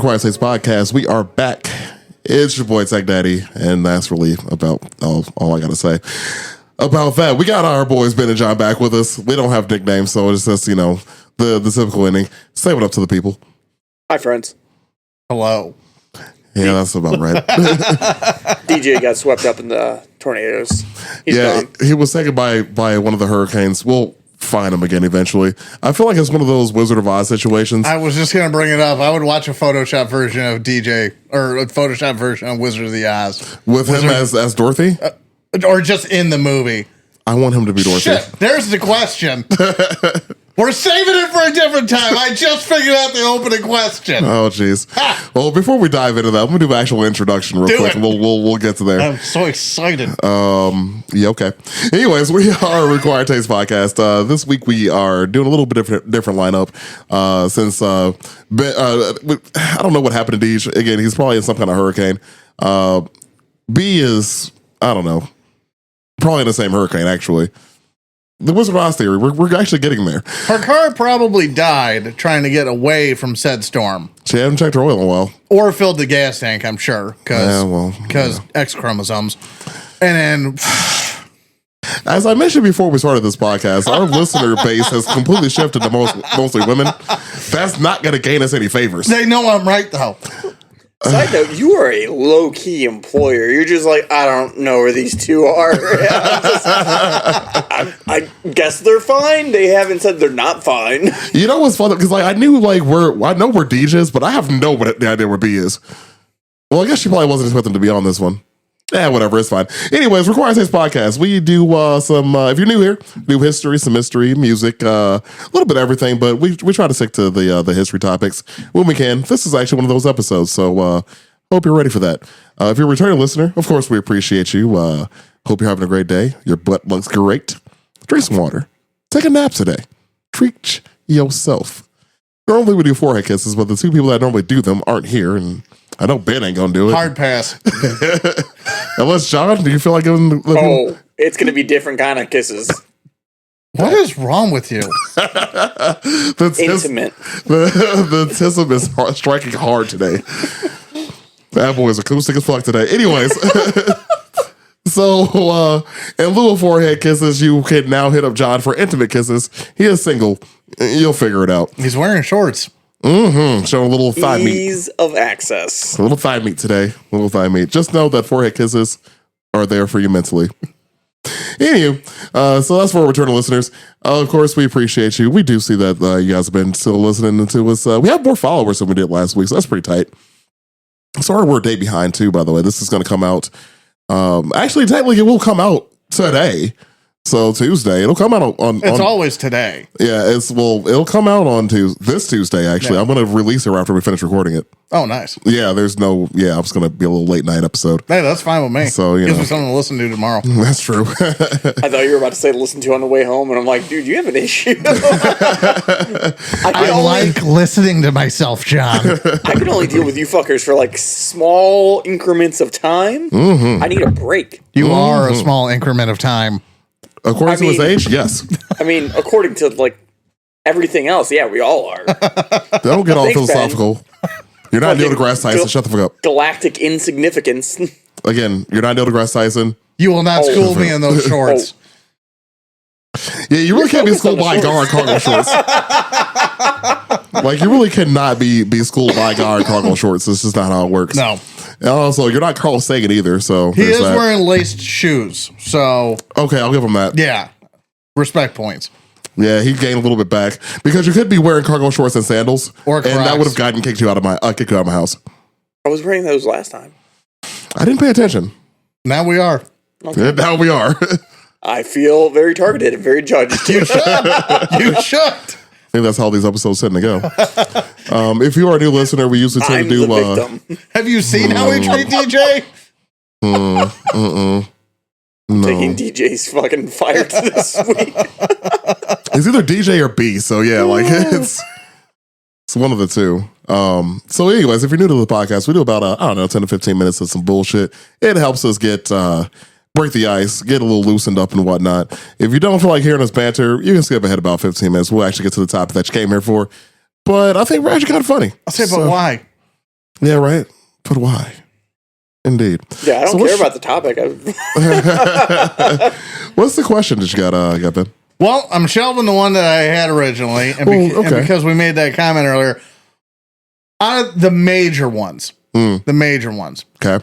Required States Podcast. We are back. It's your boy Tech Daddy, and that's really about all I gotta say about that. We got our boys Ben and John back with us. We don't have nicknames, so it's just the typical ending. Say what up to the people. Hi, friends. Hello. Yeah, that's about right. DJ got swept up in the tornadoes. He's gone. He was taken by one of the hurricanes. We'll find him again eventually. I feel like it's one of those Wizard of Oz situations. I was just going to bring it up. I would watch a Photoshop version of DJ or a Photoshop version of Wizard of the Oz. With him as Dorothy? Or just in the movie. I want him to be Dorothy. Shit, there's the question. We're saving it for a different time. I just figured out the opening question. Oh, jeez. Well, before we dive into that, let me do an actual introduction real quick. And we'll get to there. I'm so excited. Yeah, okay. Anyways, we are a Required Taste Podcast. This week we are doing a little bit different lineup. Since Ben, I don't know what happened to Deej. Again, he's probably in some kind of hurricane. B is, I don't know, probably in the same hurricane, actually. The Wizard of Oz theory, we're actually getting there. Her car probably died trying to get away from said storm. She hadn't checked her oil in a while. Or filled the gas tank, I'm sure. Because X chromosomes. And then... As I mentioned before we started this podcast, our listener base has completely shifted to mostly women. That's not going to gain us any favors. They know I'm right, though. Side note, you are a low-key employer. You're just like, I don't know where these two are. I guess they're fine. They haven't said they're not fine. You know what's funny? Because I know where DJ is, but I have no idea where B is. Well, I guess she probably wasn't expecting to be on this one. Yeah, whatever, it's fine. Anyways, Required Taste Podcast. We do some, if you're new here, do history, some mystery, music, a little bit of everything, but we try to stick to the history topics when we can. This is actually one of those episodes, so hope you're ready for that. If you're a returning listener, of course, we appreciate you. Hope you're having a great day. Your butt looks great. Drink some water. Take a nap today. Treat yourself. Normally we do forehead kisses, but the two people that normally do them aren't here, and I know Ben ain't gonna do it. Hard pass. Unless John, do you feel like giving? It's gonna be different kind of kisses. What is wrong with you? Intimate. The tism is striking hard today. That boy is acoustic as fuck today. Anyways, so in lieu of forehead kisses, you can now hit up John for intimate kisses. He is single. You'll figure it out. He's wearing shorts. Mm-hmm. Showing a little thigh meat. Ease of access. A little thigh meat today. A little thigh meat. Just know that forehead kisses are there for you mentally. Anywho, so that's for our returning listeners. Of course, we appreciate you. We do see that you guys have been still listening to us. We have more followers than we did last week, so that's pretty tight. Sorry, we're a day behind too, by the way. This is going to come out. Actually, technically, it will come out today. So Tuesday, it'll come out on. It's always today. Yeah, it'll come out on this Tuesday. Actually, yeah. I'm going to release it after we finish recording it. Oh, nice. Yeah, I'm just going to be a little late night episode. Hey, that's fine with me. So gives me something to listen to tomorrow. That's true. I thought you were about to say listen to on the way home, and I'm like, dude, you have an issue. I like listening to myself, John. I can only deal with you fuckers for like small increments of time. Mm-hmm. I need a break. You are a small increment of time. According to his age, yes. I mean, according to like everything else, yeah, we all are. Don't get all philosophical. You're not Neil deGrasse Tyson. Shut the fuck up. Galactic insignificance. Again, you're not Neil deGrasse Tyson. You will not school me in those shorts. Yeah, you really can't be schooled by a guy in cargo shorts. Like, you really cannot be schooled by a guy in cargo shorts. This is not how it works. No. And also, you're not Carl Sagan either, so he is wearing laced shoes, so... Okay, I'll give him that. Yeah. Respect points. Yeah, he gained a little bit back. Because you could be wearing cargo shorts and sandals, or Crocs. And that would have kicked you out of my house. I was wearing those last time. I didn't pay attention. Now we are. Okay. Yeah, now we are. I feel very targeted and very judged. You should. You should. I think that's how these episodes tend to go. If you are a new listener, we usually tend to do. Have you seen how we treat DJ? No. Taking DJ's fucking fire to this week. It's either DJ or B, so yeah, like it's one of the two. So anyways, if you're new to the podcast, we do about 10 to 15 minutes of some bullshit. It helps us break the ice, get a little loosened up and whatnot. If you don't feel like hearing us banter, you can skip ahead about 15 minutes. We'll actually get to the topic that you came here for. But I think we're actually kind of funny. I'll say, but why? Yeah, right. But why? Indeed. Yeah, I don't care about the topic. What's the question that you got, Ben? Well, I'm shelving the one that I had originally, and, and because we made that comment earlier, out of the major ones, Okay.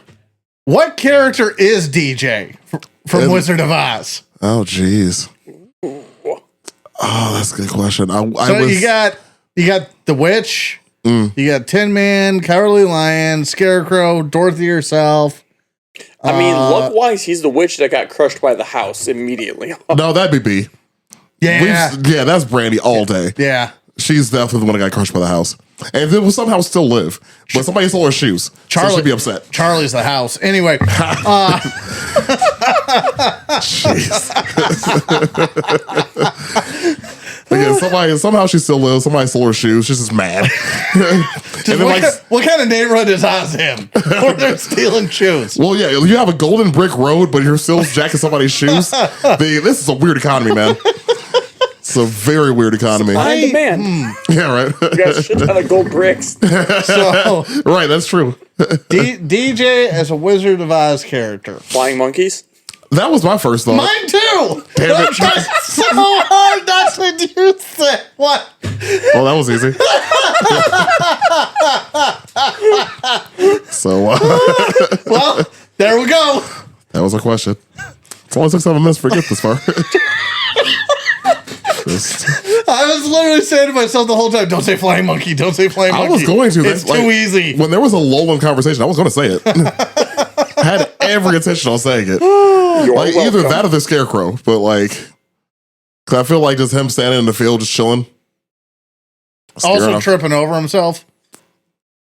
what character is DJ from Wizard of Oz? Oh, jeez. Oh, that's a good question. You got the witch, you got Tin Man, Cowardly Lion, Scarecrow, Dorothy herself. I mean, look-wise, he's the witch that got crushed by the house immediately. No, that'd be B. Yeah, that's Brandy all day. Yeah, she's definitely the one that got crushed by the house, and it will somehow still live. But somebody stole her shoes. Charlie should be upset. Charlie's the house. Anyway, jeez. Again, somehow she still lives. Somebody stole her shoes. She's just mad. What kind of neighborhood is Oz in? Where they're stealing shoes? Well, yeah, you have a golden brick road, but you're still jacking somebody's shoes. This is a weird economy, man. It's a very weird economy. Supply and demand. Yeah, right. You got a shit ton of gold bricks. So, right, that's true. DJ as a Wizard of Oz character. Flying monkeys? That was my first thought. Mine too. Damn I'm it. trying so hard not to use that. What? Well, that was easy. So, well, there we go. That was a question. It's only took 7 minutes for get this far. I was literally saying to myself the whole time, don't say flying monkey, don't say flying monkey. I was going to. It's too easy. When there was a lull in conversation, I was going to say it. I had every intention on saying it. Like either that or the scarecrow, but like, cause I feel like just him standing in the field, just chilling. Also tripping over himself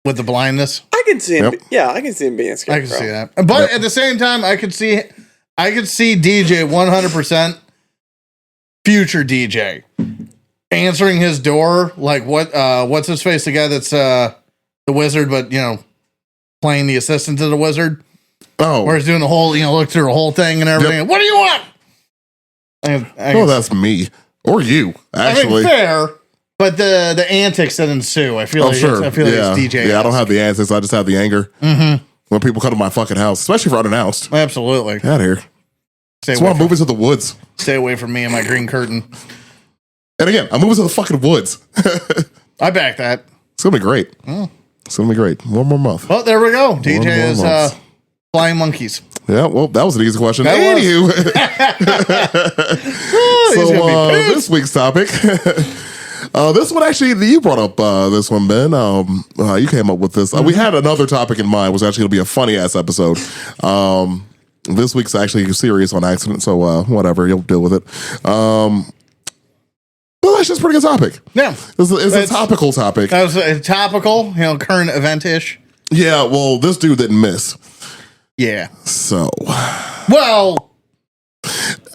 with the blindness. I can see him. Yeah, I can see him being a scarecrow. I can see that. But at the same time, I could see DJ 100% future DJ answering his door like what's his face, the guy that's the wizard, but playing the assistant to the wizard. Oh, where he's doing the whole look through the whole thing and everything. Yep. What do you want? That's me or you. Actually, I mean, fair, but the antics that ensue, I feel like it's DJ. Yeah, I don't have the antics. I just have the anger when people come to my fucking house, especially for unannounced. Absolutely, get out of here. That's why I'm moving to the woods. Stay away from me and my green curtain. And again, I'm moving to the fucking woods. I back that. It's gonna be great. It's gonna be great. One more month. Well, there we go. DJ is flying monkeys. Yeah, well, that was an easy question. Anywho, so this week's topic. This one actually, you brought up this one, Ben. You came up with this. We had another topic in mind, was actually going to be a funny ass episode. This week's actually serious on accident, so whatever, you'll deal with it. Well, that's just a pretty good topic. Yeah, it's a topical topic. That was a topical, current event ish. Yeah, well, this dude didn't miss. Yeah. So, well,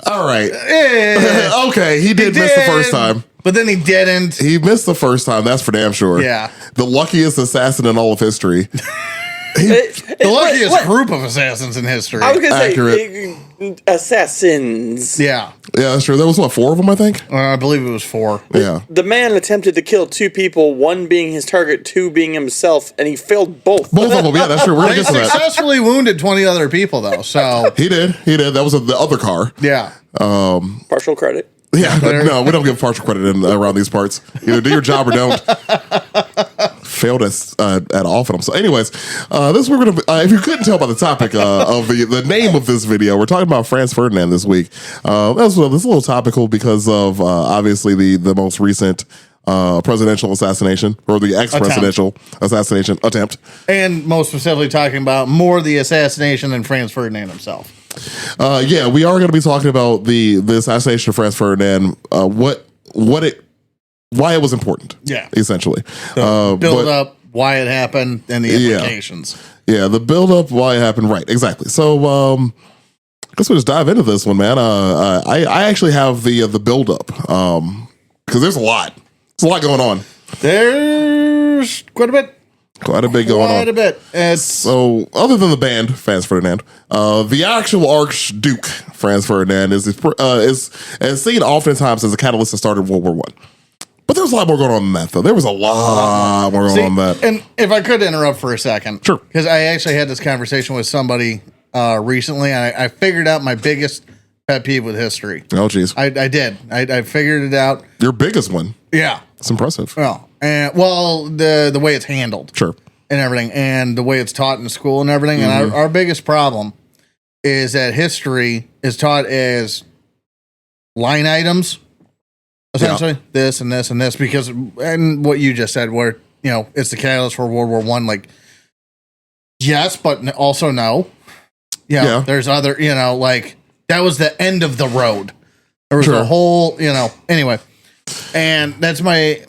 all right. Okay, he did miss the first time. But then he didn't. He missed the first time, that's for damn sure. Yeah. The luckiest assassin in all of history. The luckiest group of assassins in history. I was going to say assassins. Yeah. Yeah, that's true. There was, 4 of them, I think? I believe it was 4. Yeah. The man attempted to kill 2 people, 1 being his target, 2 being himself, and he failed both. Both of them, yeah, that's true. We're going to get to that. He successfully wounded 20 other people, though, so. He did. That was the other car. Yeah. Partial credit. Yeah, no, we don't give partial credit around these parts. Either do your job or don't. Failed at all of them. So, anyways, this we're gonna. If you couldn't tell by the topic of the name of this video, we're talking about Franz Ferdinand this week. This is a little topical because of obviously the most recent presidential assassination, or the ex-presidential assassination attempt, and most specifically talking about more the assassination than Franz Ferdinand himself. Yeah, we are going to be talking about the assassination of Franz Ferdinand, why it was important. Yeah, essentially. Build up, why it happened, and the implications. Yeah, the build up, why it happened. Right, exactly. So, I guess we'll just dive into this one, man. I actually have the build up because there's a lot. There's a lot going on. There's quite a bit. Quite a bit going on. Quite a bit. So, other than the band, Franz Ferdinand, the actual Archduke, Franz Ferdinand, is seen oftentimes as a catalyst that started World War I. But there's a lot more going on than that, though. There was a lot more going on than that. And if I could interrupt for a second. Sure. Because I actually had this conversation with somebody recently, and I figured out my biggest pet peeve with history. Oh, geez. I did. I figured it out. Your biggest one. Yeah. It's impressive. Well, the way it's handled. Sure. And everything, and the way it's taught in school and everything. And our biggest problem is that history is taught as line items, essentially. Yeah. This and this and this, because, and what you just said, where, it's the catalyst for World War I. Like, yes, but also no. Yeah. There's other, like, that was the end of the road. There was a whole, anyway. And that's my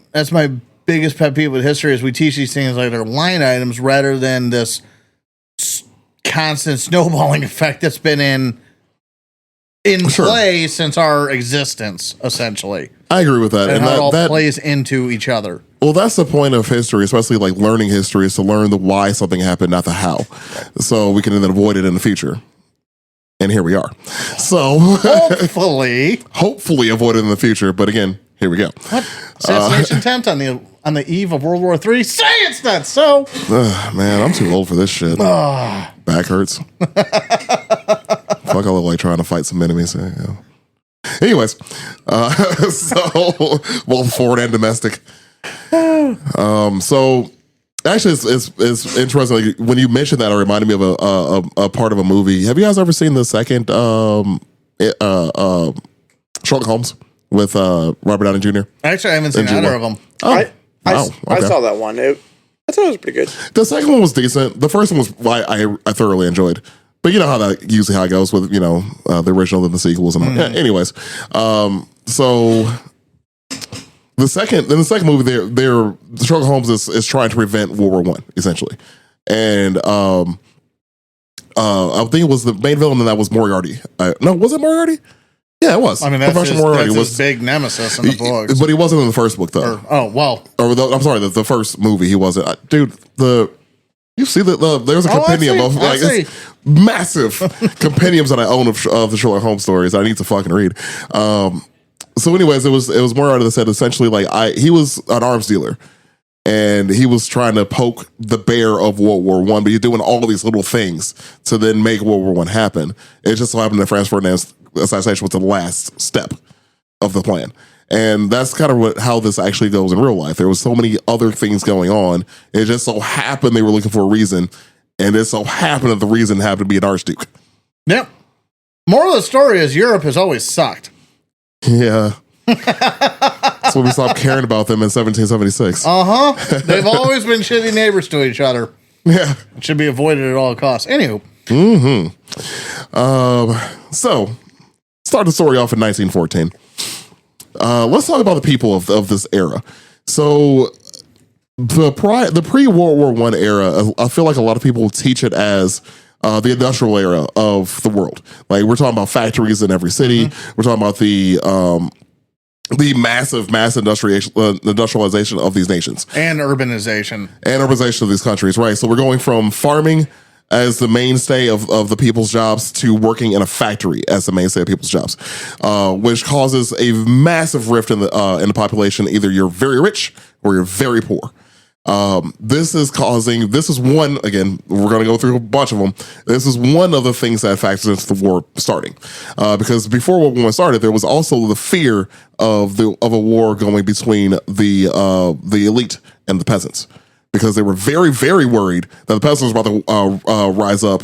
biggest pet peeve with history is we teach these things like they're line items rather than this constant snowballing effect that's been in play since our existence, essentially. I agree with that. And how it all plays into each other. Well, that's the point of history, especially like learning history, is to learn the why something happened, not the how. So we can then avoid it in the future. And here we are. So hopefully avoid it in the future. But again, here we go. What? Assassination attempt on the eve of World War III? Say it's not so. Man, I'm too old for this shit. Back hurts. Fuck, I look like trying to fight some enemies. Anyways, so both foreign and domestic. So actually, it's interesting. Like, when you mentioned that, it reminded me of a part of a movie. Have you guys ever seen the second Sherlock Holmes with Robert Downey Jr.? Actually, I haven't seen either of them. Oh, I saw that one. I thought it was pretty good. The second one was decent. The first one was I thoroughly enjoyed. But you know how that usually how it goes with the original and the sequels and anyways. So the second movie, they're Sherlock Holmes is trying to prevent World War I essentially, and I think it was the main villain, and that was Moriarty. No, was it Moriarty? Yeah, it was. I mean, that's his big nemesis in the books. But he wasn't in the first book though. I'm sorry, the first movie he wasn't. Dude, you see that there's a compendium of it's massive compendiums that I own of the Sherlock Holmes stories I need to fucking read. So anyways, it was Moriarty that said essentially he was an arms dealer and he was trying to poke the bear of World War I, but he's doing all of these little things to then make World War I happen. It just so happened that Franz Ferdinand's assassination was the last step of the plan. And that's kind of how this actually goes in real life. There was so many other things going on. It just so happened they were looking for a reason. And it so happened that the reason happened to be an archduke. Yep. Moral of the story is Europe has always sucked. Yeah. That's when we stopped caring about them in 1776. They've always been shitty neighbors to each other. Yeah. It should be avoided at all costs. Anywho. So, start the story off in 1914. Let's talk about the people of this era. So, the pre-World War I era, I feel like a lot of people teach it as the industrial era of the world. Like, we're talking about factories in every city. We're talking about the mass industrialization of these nations. And urbanization of these countries, right? So we're going from farming as the mainstay of the people's jobs to working in a factory as the mainstay of people's jobs, which causes a massive rift in the population. Either you're very rich or you're very poor. This is one, again, we're going to go through a bunch of them. This is one of the things that factors into the war starting. Because before World War I started, there was also the fear of a war going between the elite and the peasants. Because they were very, very worried that the peasants were about to rise up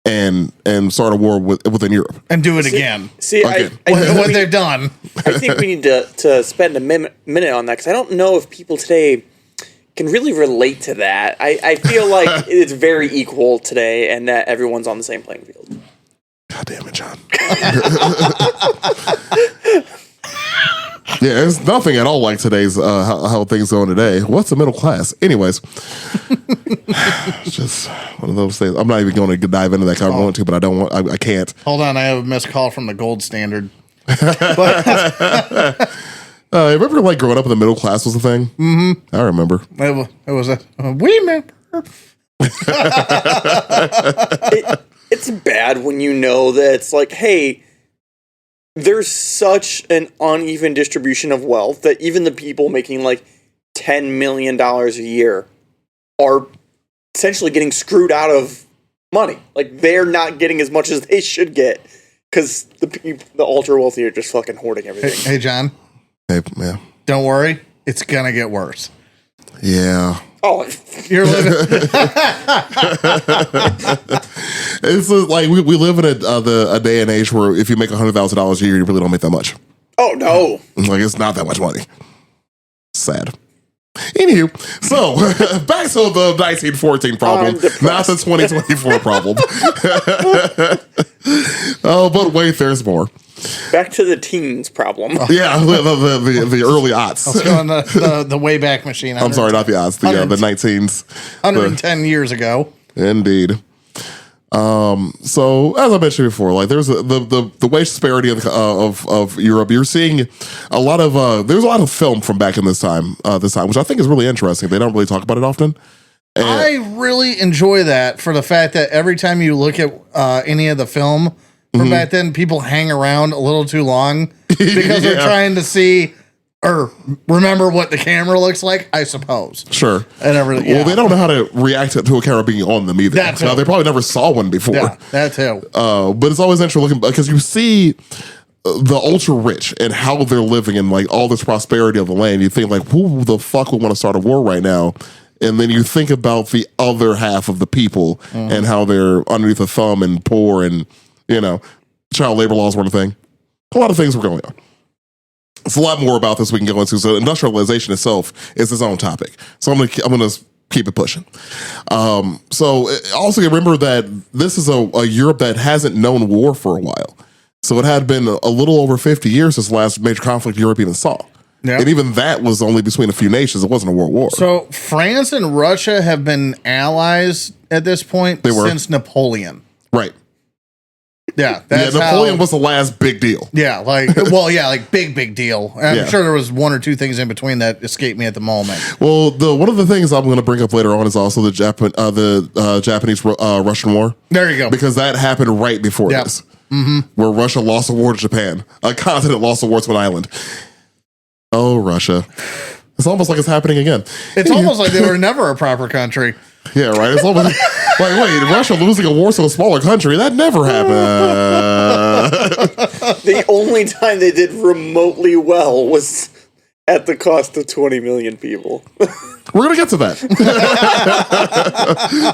and start a war within Europe. And do it again. What they've done. I think we need to spend a minute on that, because I don't know if people today can really relate to that. I feel like it's very equal today and that everyone's on the same playing field. God damn it, John. Yeah, it's nothing at all like today's how things going today. What's the middle class? Anyways, it's just one of those things. I'm not even going to dive into that kind of want to, but I can't. Hold on, I have a missed call from the gold standard. Remember, like, growing up in the middle class was a thing? Mm-hmm. I remember. It was we remember. It's bad when you know that it's like, hey, there's such an uneven distribution of wealth that even the people making like $10 million a year are essentially getting screwed out of money. Like, they're not getting as much as they should get because the ultra wealthy are just fucking hoarding everything. Hey, John. Hey, yeah. Don't worry. It's going to get worse. Yeah. Oh, You're living. It's like we live in a day and age where if you make $100,000 a year, you really don't make that much. oh no. Like, it's not that much money. Sad. Anywho, so back to the 1914 problem, not the 2024 problem. Oh, but wait, there's more. Back to the teens problem. Yeah, the early aughts. Let's go on the Wayback Machine. I'm sorry, not the aughts, the 19s. 110 years ago. Indeed. So as I mentioned before, like there's the wage disparity of Europe. You're seeing a lot of there's a lot of film from back in this time, which I think is really interesting. They don't really talk about it often. And I really enjoy that for the fact that every time you look at any of the film from back then, people hang around a little too long because they're trying to see or remember what the camera looks like, I suppose. Sure. And everything. Yeah. Well, they don't know how to react to a camera being on them either. That too. Now, they probably never saw one before. Yeah, that too. But it's always interesting looking because you see the ultra rich and how they're living and like all this prosperity of the land. You think like, who the fuck would want to start a war right now? And then you think about the other half of the people and how they're underneath a thumb and poor and, child labor laws weren't a thing. A lot of things were going on. It's a lot more about this we can go into. So industrialization itself is its own topic. So I'm gonna keep it pushing. So also remember that this is a Europe that hasn't known war for a while. So it had been a little over 50 years since the last major conflict Europe even saw. Yep. And even that was only between a few nations. It wasn't a world war. So France and Russia have been allies at this point since Napoleon. Right. Yeah, that's Napoleon was the last big deal. Yeah, like big deal. And I'm sure there was one or two things in between that escaped me at the moment. Well, one of the things I'm going to bring up later on is also the Japanese Russian War. There you go. Because that happened right before this, where Russia lost a war to Japan, a continent lost a war to an island. Oh, Russia! It's almost like it's happening again. It's almost like they were never a proper country. Yeah, right. It's almost like, wait, Russia losing a war to a smaller country? That never happened. The only time they did remotely well was at the cost of 20 million people. We're going to get to that.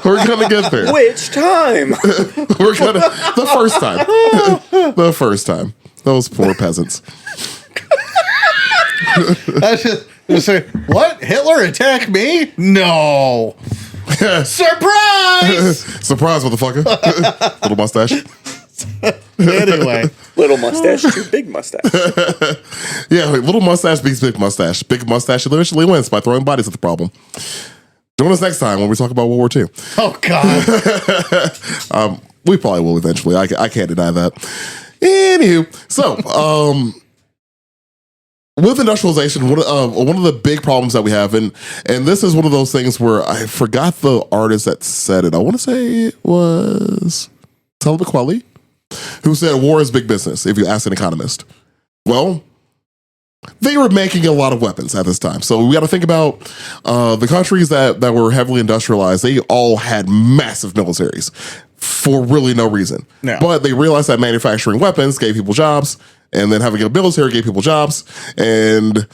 We're going to get there. Which time? The first time. The first time. Those poor peasants. That's just say, what? Hitler attacked me? No. Surprise! Surprise, motherfucker. Little mustache. Anyway. Little mustache, too big mustache. Yeah, little mustache beats big mustache. Big mustache eventually wins by throwing bodies at the problem. Join us next time when we talk about World War II. Oh, God. We probably will eventually. I can't deny that. Anywho, so, with industrialization, one of the big problems that we have, and this is one of those things where I forgot the artist that said it. I want to say it was Talib Kweli, who said war is big business, if you ask an economist. Well, they were making a lot of weapons at this time. So we got to think about the countries that were heavily industrialized. They all had massive militaries for really no reason. Yeah. But they realized that manufacturing weapons gave people jobs, and then having a military gave people jobs, and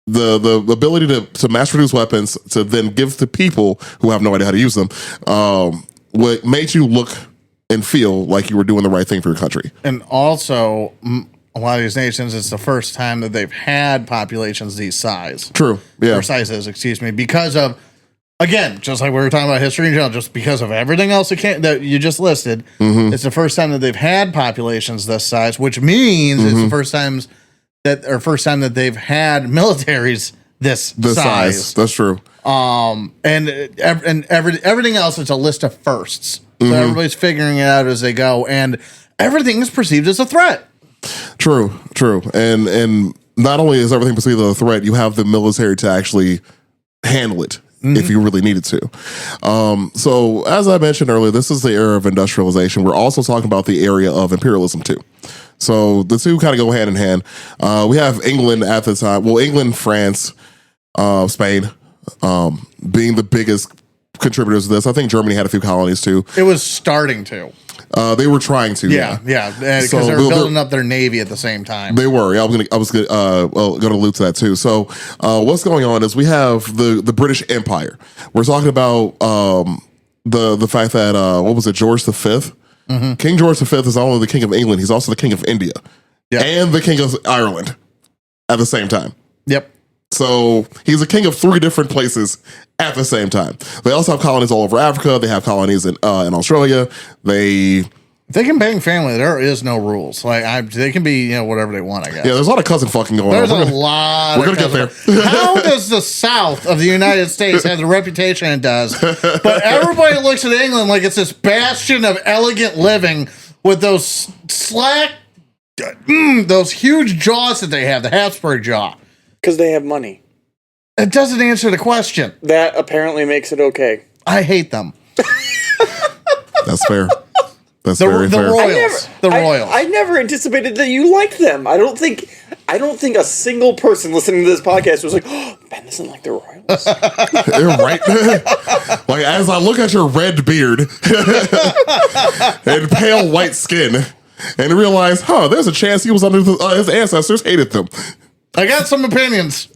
the ability to mass produce weapons to then give to people who have no idea how to use them, what made you look and feel like you were doing the right thing for your country. And also, a lot of these nations, it's the first time that they've had populations these size. True. Yeah. Or sizes, excuse me, because of, again, just like we were talking about history in general, just because of everything else that you just listed, it's the first time that they've had populations this size, which means it's the first time that they've had militaries this size. That's true. And everything else is a list of firsts. So everybody's figuring it out as they go, and everything is perceived as a threat. True. And not only is everything perceived as a threat, you have the military to actually handle it. If you really needed to. So as I mentioned earlier, this is the era of industrialization. We're also talking about the area of imperialism too. So the two kind of go hand in hand. We have England at the time. Well, England, France, Spain, being the biggest contributors to this. I think Germany had a few colonies too. It was starting to. They were trying to. Yeah, because they were building up their navy at the same time. They were. Yeah, I was going to allude to that too. So what's going on is we have the British Empire. We're talking about the fact that what was it, George V? Mm-hmm. King George V is not only the king of England, he's also the king of India and the king of Ireland at the same time. Yep. So he's a king of 3 different places at the same time. They also have colonies all over Africa. They have colonies in Australia. They can bang family. There is no rules. Like they can be whatever they want. I guess. Yeah, there's a lot of cousin fucking going on. There's a lot. We're gonna get there. How does the South of the United States have the reputation it does, but everybody looks at England like it's this bastion of elegant living with those those huge jaws that they have, the Habsburg jaw. Because they have money. It doesn't answer the question. That apparently makes it okay. I hate them. That's fair. That's very fair. The Royals. I never anticipated that you liked them. I don't think a single person listening to this podcast was like, oh, Ben doesn't like the Royals. You're right. Like, as I look at your red beard and pale white skin and realize, there's a chance he was under his ancestors hated them. I got some opinions.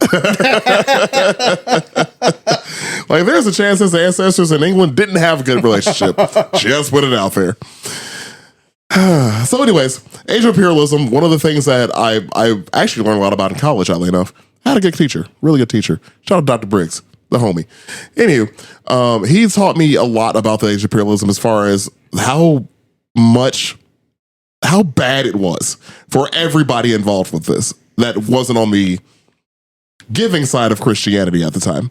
Like, there's a chance his ancestors in England didn't have a good relationship. Just put it out there. So anyways, age of imperialism, one of the things that I actually learned a lot about in college, oddly enough. I had a good teacher, really good teacher. Shout out Dr. Briggs, the homie. Anywho, he taught me a lot about the age of imperialism as far as how bad it was for everybody involved with this. That wasn't on the giving side of Christianity at the time.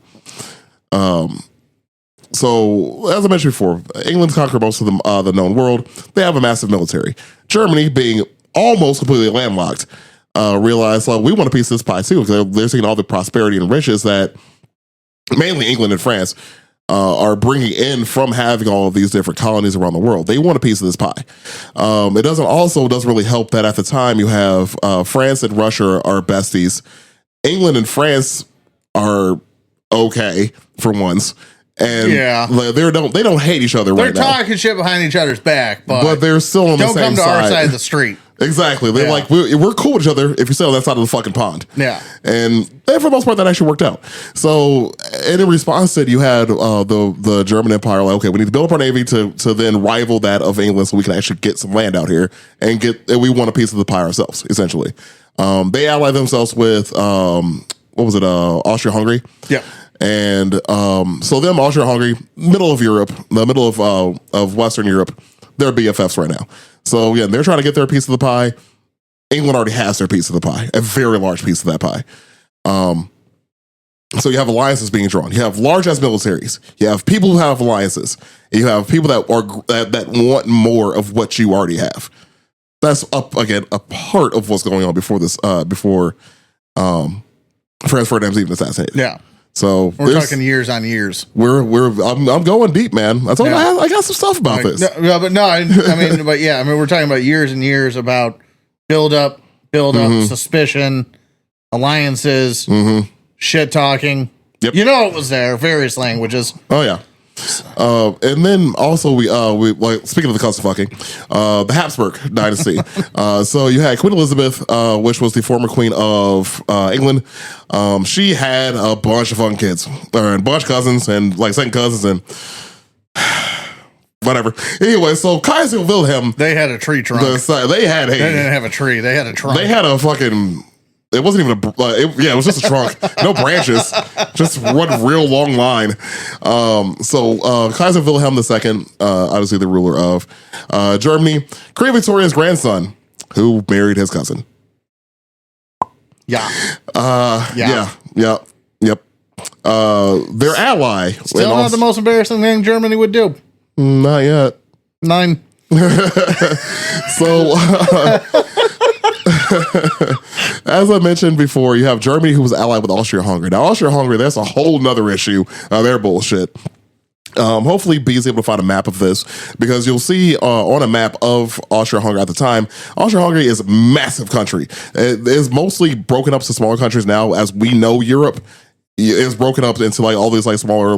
So, as I mentioned before, England's conquered most of the known world. They have a massive military. Germany, being almost completely landlocked, realized, we want a piece of this pie too, because they're seeing all the prosperity and riches that mainly England and France are bringing in from having all of these different colonies around the world. They want a piece of this pie. It doesn't really help that at the time you have France and Russia are besties. England and France are okay for once. And they don't hate each other right now. They're talking shit behind each other's back, but they're still on the same side. Don't come to our side of the street. Exactly. They're like, we're cool with each other if you stay on that side of the fucking pond. Yeah. And for the most part, that actually worked out. So, and in response to it, you had the German Empire, like, okay, we need to build up our navy to then rival that of England so we can actually get some land out here and we want a piece of the pie ourselves, essentially. They allied themselves with, Austria-Hungary. Yeah. And so them, Austria-Hungary, middle of Europe, the middle of Western Europe, they're BFFs right now. So again, they're trying to get their piece of the pie. England already has their piece of the pie, a very large piece of that pie. So you have alliances being drawn. You have large ass militaries. You have people who have alliances. You have people that want more of what you already have. That's a part of what's going on before Franz Ferdinand's even assassinated. Yeah. So we're talking years on years. I'm going deep, man. I told you I got some stuff about this. We're talking about years and years about build up, suspicion, alliances, shit talking. Yep. It was there, various languages. Oh yeah. And then also we like, speaking of the custom fucking, the Habsburg dynasty. So you had Queen Elizabeth, which was the former queen of England. She had a bunch of fucking kids, or a bunch of cousins, and like second cousins, and whatever. Anyway, so Kaiser Wilhelm, they had a tree trunk. They didn't have a tree. They had a trunk. They had a fucking. It wasn't even it was just a trunk. No branches. Just one real long line. So Kaiser Wilhelm II, obviously the ruler of Germany, Queen Victoria's grandson, who married his cousin. Yeah. Yep. Their ally. Still not the most embarrassing thing Germany would do. Not yet. 9. So, as I mentioned before, you have Germany, who was allied with Austria-Hungary. Now, Austria-Hungary, that's a whole nother issue. They're bullshit. Hopefully, B is able to find a map of this because you'll see on a map of Austria-Hungary at the time, Austria-Hungary is a massive country. It is mostly broken up to smaller countries now, as we know Europe is broken up into like all these like smaller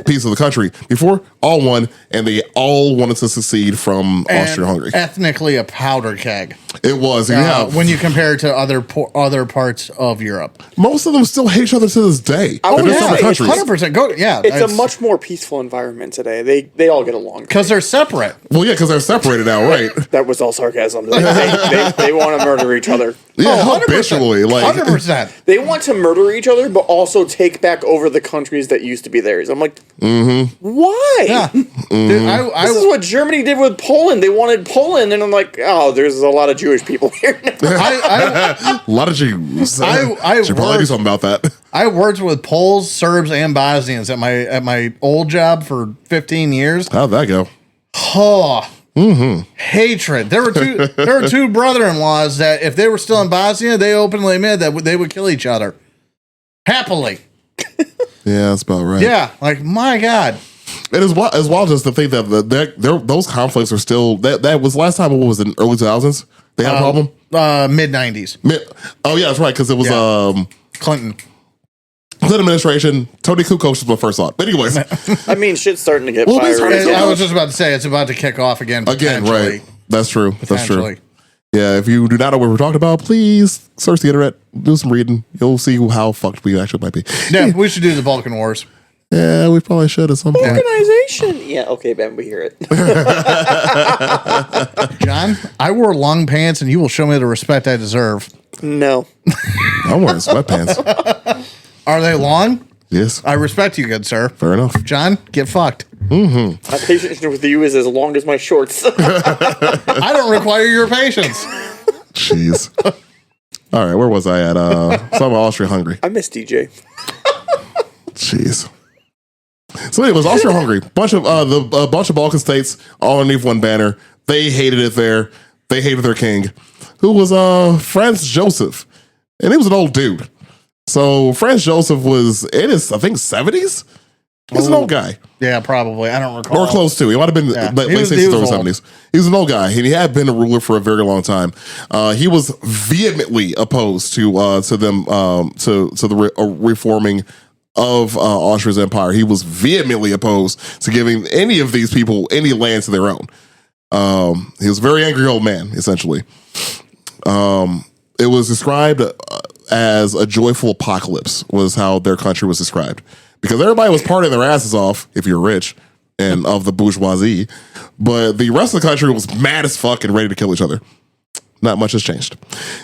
pieces of the country. Before, all one, and they all wanted to secede from Austria-Hungary. Ethnically, a powder keg. It was. When you compare it to other parts of Europe, most of them still hate each other to this day. Oh, in yeah. separate countries. 100%. It's a much more peaceful environment today. They all get along because they're separate. Well, yeah, because they're separated now, right? That was all sarcasm. Like, they want to murder each other. Yeah, habitually, like 100%. They want to murder each other, but also take back over the countries that used to be theirs. I'm like, why? Yeah. Dude, This is what Germany did with Poland. They wanted Poland, and I'm like, oh, there's a lot of Jewish people here now. a lot of Jews. I should probably do something about that. I worked with Poles, Serbs, and Bosnians at my old job for 15 years. How'd that go? Oh, hatred. There were two brother-in-laws that if they were still in Bosnia, they openly admitted that they would kill each other happily. Yeah, that's about right. Yeah, like my God. It is as well just to think that those conflicts are still that was last time. What was it, in early 2000s? They had a problem. Mid 90s. Oh yeah, that's right. Because it was Clinton administration. Tony Kukoc was my first thought. But anyways, I mean, shit's starting to get Well, fiery. I was just about to say it's about to kick off again. Right? That's true. That's true. Potentially. Yeah, if you do not know what we're talking about, please search the internet, do some reading. You'll see how fucked we actually might be. Yeah, we should do the Balkan Wars. Yeah, we probably should at some point. Organization. Yeah, okay, Ben, we hear it. John, I wore long pants, and you will show me the respect I deserve. No. I'm wearing sweatpants. Are they long? Yes. I respect you, good sir. Fair enough. John, get fucked. My patience with you is as long as my shorts. I don't require your patience. Jeez. All right, where was I at? Some Austria-Hungary. I miss DJ. Jeez. So anyways, Austria-Hungary, bunch of Balkan states all underneath one banner. They hated it there. They hated their king, who was Franz Joseph, and he was an old dude. So Franz Joseph was in his, I think, 70s. He was an old guy. Yeah, probably. I don't recall. Or close to. He might have been late 60s or 70s. He was an old guy, and he had been a ruler for a very long time. He was vehemently opposed to the reforming of Austria's empire. He was vehemently opposed to giving any of these people any land to their own. He was a very angry old man, essentially. It was described as a joyful apocalypse, was how their country was described. Because everybody was partying their asses off, if you're rich, and of the bourgeoisie. But the rest of the country was mad as fuck and ready to kill each other. Not much has changed.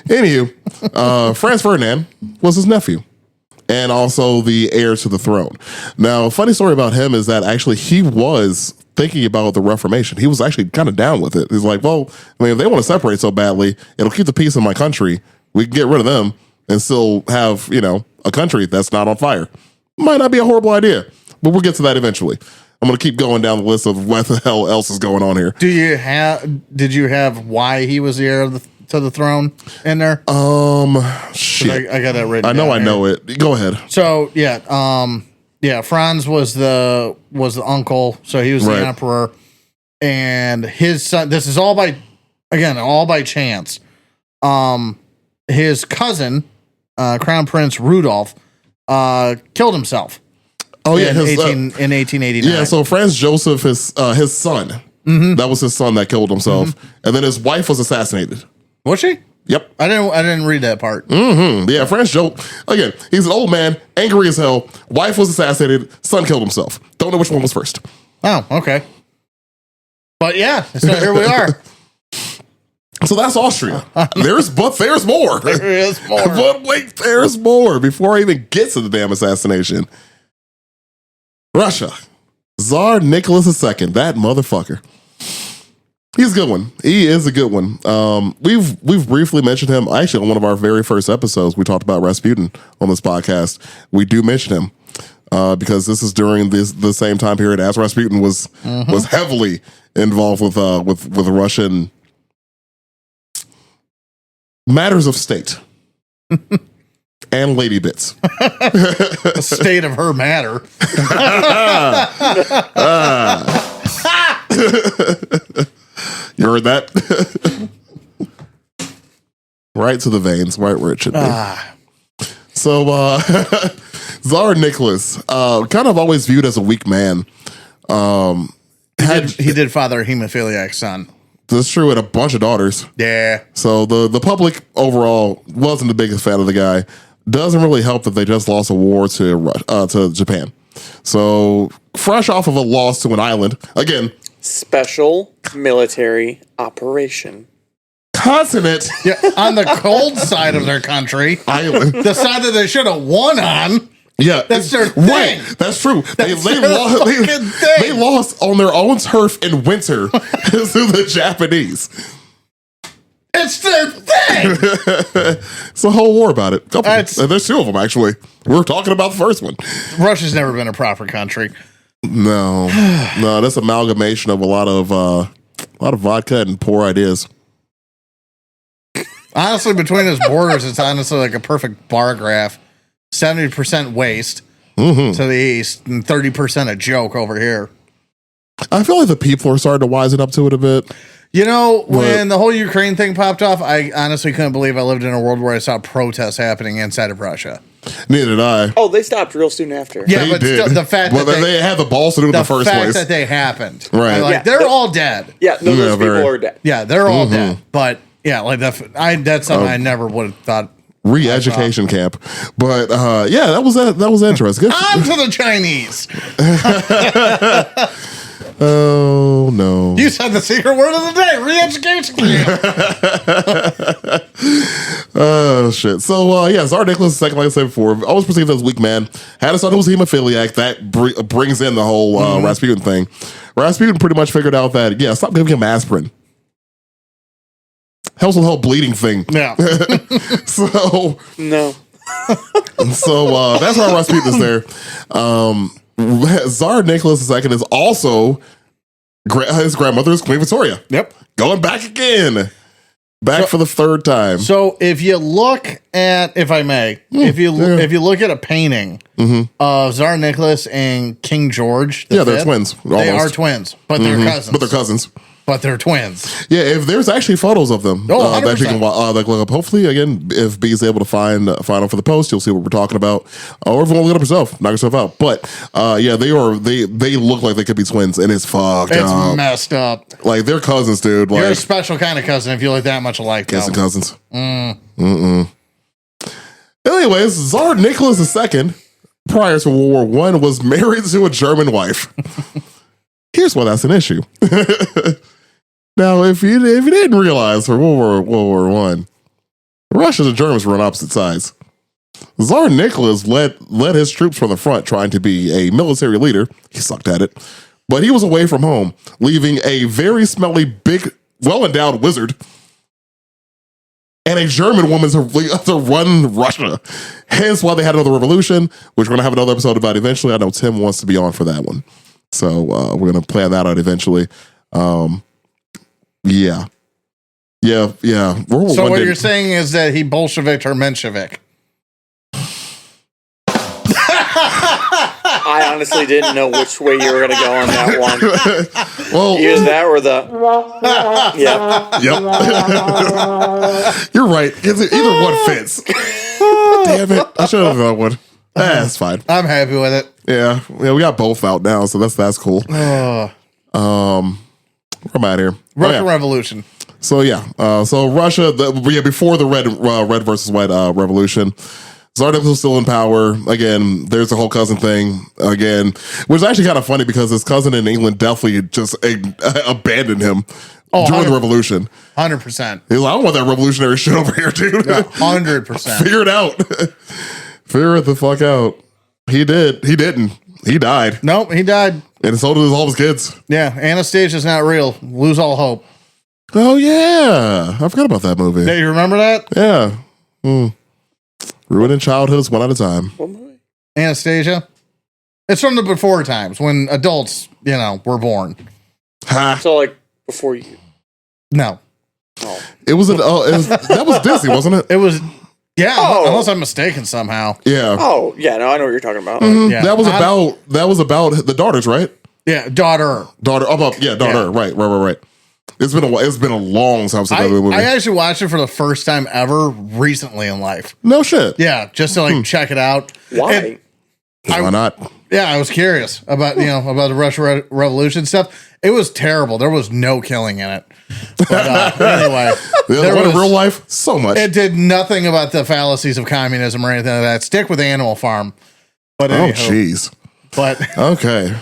Anywho, Franz Ferdinand was his nephew, and also the heir to the throne. Now, a funny story about him is that actually he was thinking about the Reformation. He was actually kind of down with it. He's like, well, I mean, if they want to separate so badly, it'll keep the peace in my country. We can get rid of them and still have, a country that's not on fire. Might not be a horrible idea, but we'll get to that eventually. I'm going to keep going down the list of what the hell else is going on here. Did you have why he was the heir to the throne in there? Shit. I got that written. I know it. Go ahead. So Franz was the uncle, so he was the emperor, and his son. This is all by chance. His cousin, Crown Prince Rudolph, killed himself. Oh yeah, in 1889. Yeah, so Franz Joseph, his son, that was his son that killed himself, and then his wife was assassinated. Was she? Yep. I didn't read that part. Yeah, Franz Joseph, again, he's an old man, angry as hell. Wife was assassinated, son killed himself. Don't know which one was first. Oh, okay. But yeah, so here we are. So that's Austria. There's more. There is more. But wait, there's more before I even get to the damn assassination. Russia. Tsar Nicholas II, that motherfucker. He's a good one. He is a good one. We've briefly mentioned him. Actually, on one of our very first episodes, we talked about Rasputin on this podcast. We do mention him because this is during the same time period as Rasputin was heavily involved with Russian matters of state. And and lady bits. The state of her matter. You heard that? Right to the veins, right where it should be. So, Tsar Nicholas, kind of always viewed as a weak man. He did father a hemophiliac son. That's true, and a bunch of daughters. Yeah. So the public overall wasn't the biggest fan of the guy. Doesn't really help that they just lost a war to Japan. So fresh off of a loss to an island again. Special military operation. Consonant. Yeah, on the cold side of their country, Island. the side that they should have won on. Yeah, That's their thing. Right, that's true. They lost. thing. They lost on their own turf in winter to the Japanese. It's their thing. It's a whole war about it. That's- There's two of them actually. We were talking about the first one. Russia's never been a proper country. No, that's amalgamation of a lot of vodka and poor ideas. Honestly, between its borders, it's honestly like a perfect bar graph. 70% waste to the east and 30% a joke over here. I feel like the people are starting to wisen up to it a bit. You know, when the whole Ukraine thing popped off, I honestly couldn't believe I lived in a world where I saw protests happening inside of Russia. Neither did I. Oh, they stopped real soon after. Yeah, They but did. still, the fact well, that they had the balls to do it in the first fact place. that they happened, Right. Like, Yeah, they're all dead. Yeah, no, those very. people are dead. Yeah, they're all dead. But yeah, like that's something I never would have thought. Re-education camp, but yeah, that was interesting. On to the Chinese. Oh no! You said the secret word of the day: re-education camp. Oh shit! So yeah, Tsar Nicholas II, like I said before, always perceived as a weak man. Had a son who was hemophiliac. That brings in the whole Rasputin thing. Rasputin pretty much figured out that stop giving him aspirin. Helps with the whole bleeding thing. Yeah. So No. so that's why Rasputin is there. Tsar Nicholas II is also his grandmother is Queen Victoria. Yep. Going back again. Back for the third time. So if you look at, if I may, if you look at a painting of Tsar Nicholas and King George, the they're Fifth, twins. They almost. are twins, but they're cousins. But they're cousins. But they're twins. Yeah, if there's actually photos of them Oh, that you 100%. can look up. Hopefully, again, if B's able to find them for the post, you'll see what we're talking about. Or if you want to look it up yourself, knock yourself out. But yeah, they look like they could be twins, and it's fucked It's up. messed up. Like they're cousins, dude. Like You're a special kind of cousin if you look that much alike. guessing though. cousins. Anyways, Tsar Nicholas II, prior to World War I, was married to a German wife. Here's why that's an issue. Now, if you didn't realize, for World War I, Russia and the Germans were on opposite sides. Tsar Nicholas led his troops from the front, trying to be a military leader. He sucked at it, but he was away from home, leaving a very smelly, big, well-endowed wizard and a German woman to run Russia. Hence why they had another revolution, which we're going to have another episode about eventually. I know Tim wants to be on for that one. So we're going to plan that out eventually. Yeah. So what you're saying is that he Bolshevik or Menshevik? I honestly didn't know which way you were going to go on that one. Well, Either that or the... Yeah. Yep. You're right. Either one fits. Damn it. I should have done that one. That's fine. I'm happy with it. Yeah, we got both out now, so that's cool. Where am I at here? Russian Revolution. So so Russia, before the red versus white revolution, Tsar Nicholas was still in power. Again, there's the whole cousin thing again, which is actually kind of funny because his cousin in England definitely just abandoned him during the revolution. 100%. He's like, I don't want that revolutionary shit over here, dude. 100%. Figure it out. Figure it the fuck out. He did. He didn't. He died. Nope, he died. And so did all of his kids. Yeah, Anastasia's not real. Lose all hope. Oh, yeah. I forgot about that movie. Yeah, you remember that? Yeah. Ruining childhoods one at a time. What movie? Anastasia. It's from the before times when adults, were born. Ha. So, like, before you... No. Oh. That was Disney, wasn't it? It was Yeah, Oh. unless I'm mistaken somehow. Yeah. Oh, yeah, no, I know what you're talking about. Yeah. That was about the daughters, right? Yeah, daughter. Daughter. Daughter. Yeah. Right. It's been a long time since I've seen that movie. I actually watched it for the first time ever recently in life. No shit. Yeah, just to like check it out. Why? And Why not? yeah, I was curious about about the Russian Revolution stuff. It was terrible. There was no killing in it. But anyway, In real life, so much. it did nothing about the fallacies of communism or anything like that. Stick with Animal Farm. But Oh, anywho, jeez. but Okay.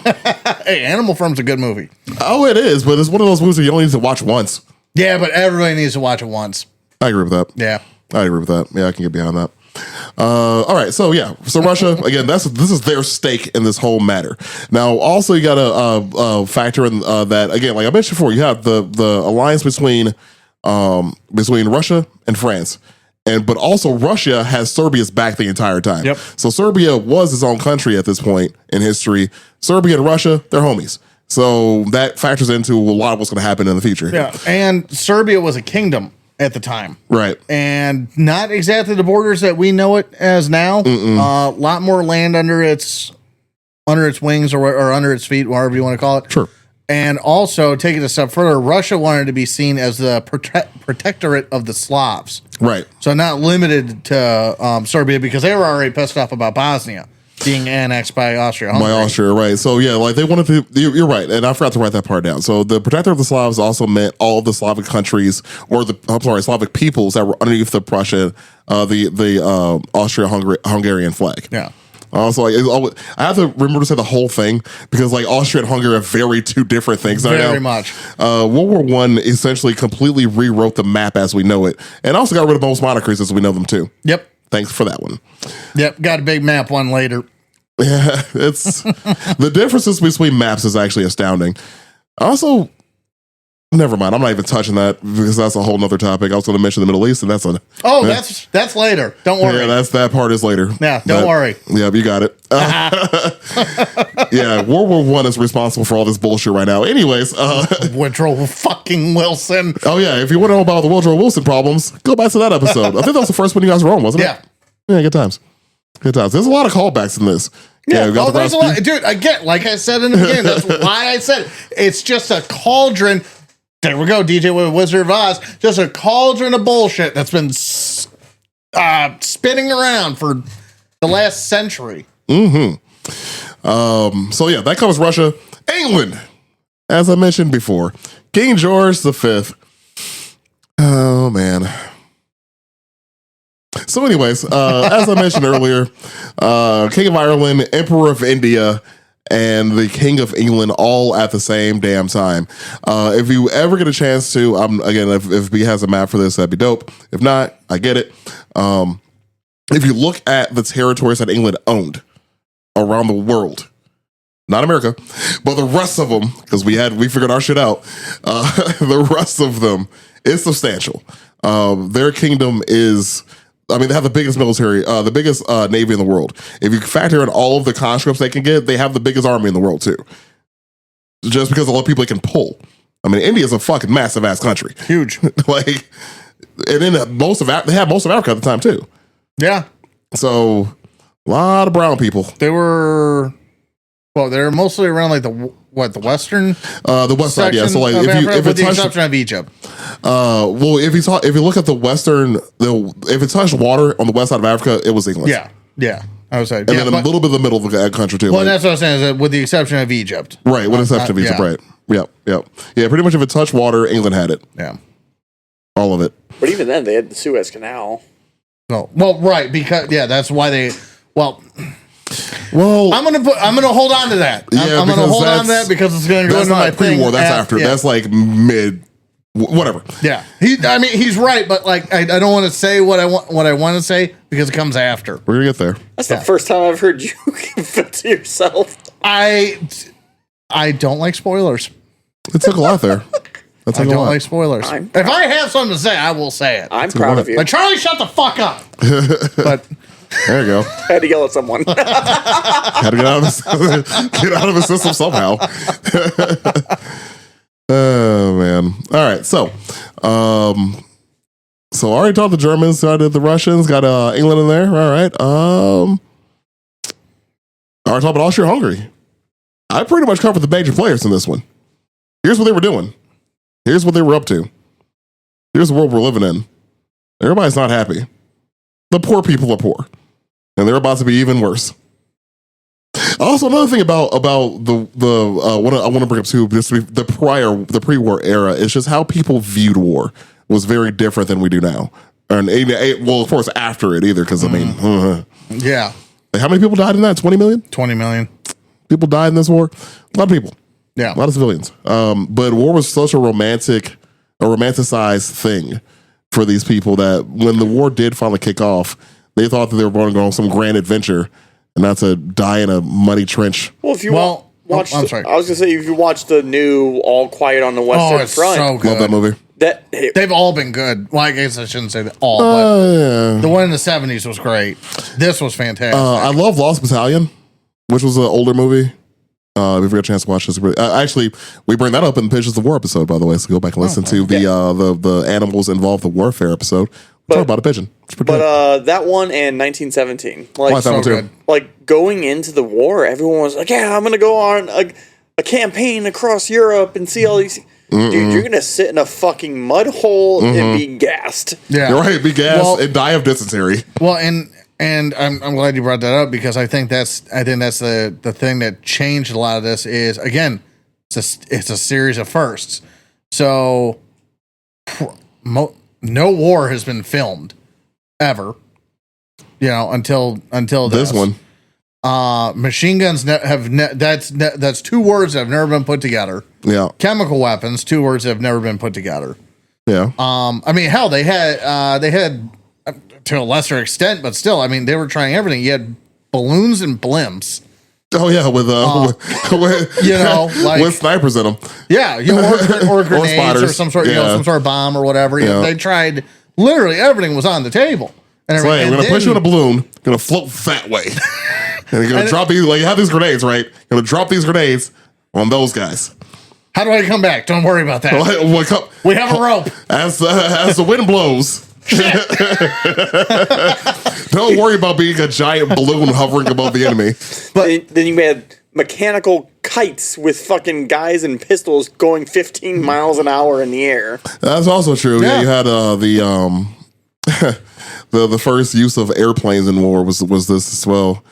hey, Animal Farm's a good movie. Oh, it is, but it's one of those movies that you only need to watch once. Yeah, but everybody needs to watch it once. I agree with that. Yeah. I agree with that. Yeah, I can get behind that. All right, so Russia again. This is their stake in this whole matter. Now, also you got to factor in that again, like I mentioned before, you have the alliance between Russia and France, but also Russia has Serbia's back the entire time. Yep. So Serbia was its own country at this point in history. Serbia and Russia, they're homies. So that factors into a lot of what's going to happen in the future. Yeah. And Serbia was a kingdom at the time. Right. And not exactly the borders that we know it as now. A lot more land under its wings or under its feet, whatever you want to call it. Sure. And also, take it a step further, Russia wanted to be seen as the protectorate of the Slavs. Right. So not limited to Serbia, because they were already pissed off about Bosnia being annexed by Austria-Hungary. By Austria, right. So, yeah, like they wanted to, you're right. And I forgot to write that part down. So, the protector of the Slavs also meant all of the Slavic countries, or Slavic peoples that were underneath the Prussia, the Austria-Hungarian flag. Yeah. So I have to remember to say the whole thing because like Austria and Hungary are very two different things. Very much. World War I essentially completely rewrote the map as we know it, and also got rid of most monarchies as we know them too. Yep. Thanks for that one. Yep. Got a big map one later. Yeah, it's the differences between maps is actually astounding. Also, never mind. I'm not even touching that because that's a whole nother topic. I was going to mention the Middle East, and that's later. Don't worry. Yeah, that part is later. Yeah, don't worry. Yeah, you got it. Yeah, World War I is responsible for all this bullshit right now. Anyways, Woodrow fucking Wilson. oh yeah, if you want to know about the Woodrow Wilson problems, go back to that episode. I think that was the first one you guys were on, wasn't it? Yeah. Yeah, good times. Good times. There's a lot of callbacks in this. Yeah, we got the There's a recipe. lot. Dude, again, like I said in the beginning, that's why I said it. It's just a cauldron. There we go, DJ with Wizard of Oz. Just a cauldron of bullshit that's been spinning around for the last century. So yeah, that covers Russia. England, as I mentioned before, King George V. Oh man. So anyways, as I mentioned earlier, King of Ireland, Emperor of India, and the King of England all at the same damn time. If you ever get a chance to, again, if B has a map for this, that'd be dope. If not, I get it. If you look at the territories that England owned around the world, not America, but the rest of them, because we figured our shit out, the rest of them is substantial. Their kingdom is... I mean, they have the biggest military, the biggest navy in the world. If you factor in all of the conscripts they can get, they have the biggest army in the world too. Just because of all the people they can pull. I mean, India is a fucking massive ass country. Huge. Like, and then they have most of Africa at the time too. Yeah. So, a lot of brown people. They were mostly around like the western The west side, yeah. So like, if with it the touched, exception of Egypt. well, if you look at the western, if it touched water on the west side of Africa, it was England. Yeah. I was saying, And then a little bit of the middle of the country too. Well, like, that's what I was saying. Is that with the exception of Egypt, right? With the exception of Egypt, yeah. right? Yep. Yeah, pretty much if it touched water, England had it. Yeah. All of it. But even then, they had the Suez Canal. No. Well, right, because that's why they. Well, I'm gonna hold on to that. I'm gonna hold on to that because it's gonna go that's into my not pre-war. thing. That's after. Yeah. That's like mid. Whatever. Yeah. He's right, but like I don't want to say what I want to say because it comes after. We're gonna get there. That's the first time I've heard you give it to yourself. I don't like spoilers. It took a lot there. I don't like spoilers. If I have something to say, I will say it. I'm proud of you. But Charlie, shut the fuck up. But there you go. I had to yell at someone. Had to get out of his system somehow. Oh man. All right. So So I already talked the Germans, so I did the Russians, got England in there. All right. I already talked about Austria-Hungary. I pretty much covered the major players in this one. Here's what they were doing. Here's what they were up to. Here's the world we're living in. Everybody's not happy. The poor people are poor. And they're about to be even worse. Also, another thing about the what I want to bring up too, the pre-war era is just how people viewed war was very different than we do now. And well, of course, after it either, because I mean, yeah. How many people died in that? 20 million? 20 million. People died in this war. A lot of people. Yeah. A lot of civilians. But war was such a romanticized thing for these people that when the war did finally kick off, they thought that they were going to go on some grand adventure and not to die in a muddy trench. Well, if you watch, I'm sorry. I was gonna say if you watch the new All Quiet on the Western Front, so good. Love that movie. They've all been good. Well, I guess I shouldn't say that all, but Yeah. the one in the 70s was great. This was fantastic. I love Lost Battalion, which was an older movie. If you get a chance to watch this, actually, we bring that up in the Pitches of War episode, by the way. So go back and listen to the animals involved, the warfare episode. Talk about a pigeon. It's pretty good. That one and 1917, I like that so one too. good. like going into the war, everyone was like, "Yeah, I'm gonna go on a campaign across Europe and see all these." Dude, you're gonna sit in a fucking mud hole and be gassed. Yeah. You're right. Be gassed and die of dysentery. Well, and I'm glad you brought that up because I think that's the thing that changed a lot of this is, again, it's a series of firsts. So no war has been filmed ever, until This one. Machine guns that's two words that have never been put together. Yeah. Chemical weapons, two words that have never been put together. Yeah. I mean, hell, they had to a lesser extent, but still, I mean, they were trying everything. You had balloons and blimps. Oh yeah, with with snipers in them. Yeah, or grenades spiders. or some sort, Yeah. some sort of bomb or whatever. Yeah. They tried. Literally everything was on the table. And It's like, we're gonna put you in a balloon, gonna float that way, and you're gonna drop these. Like you have these grenades, right? You're gonna drop these grenades on those guys. How do I come back? Don't worry about that. We have a rope. As the wind blows. Don't worry about being a giant balloon hovering above the enemy. But then you had mechanical kites with fucking guys and pistols going 15 miles an hour in the air. That's also true. Yeah, you had the first use of airplanes in war was this as well.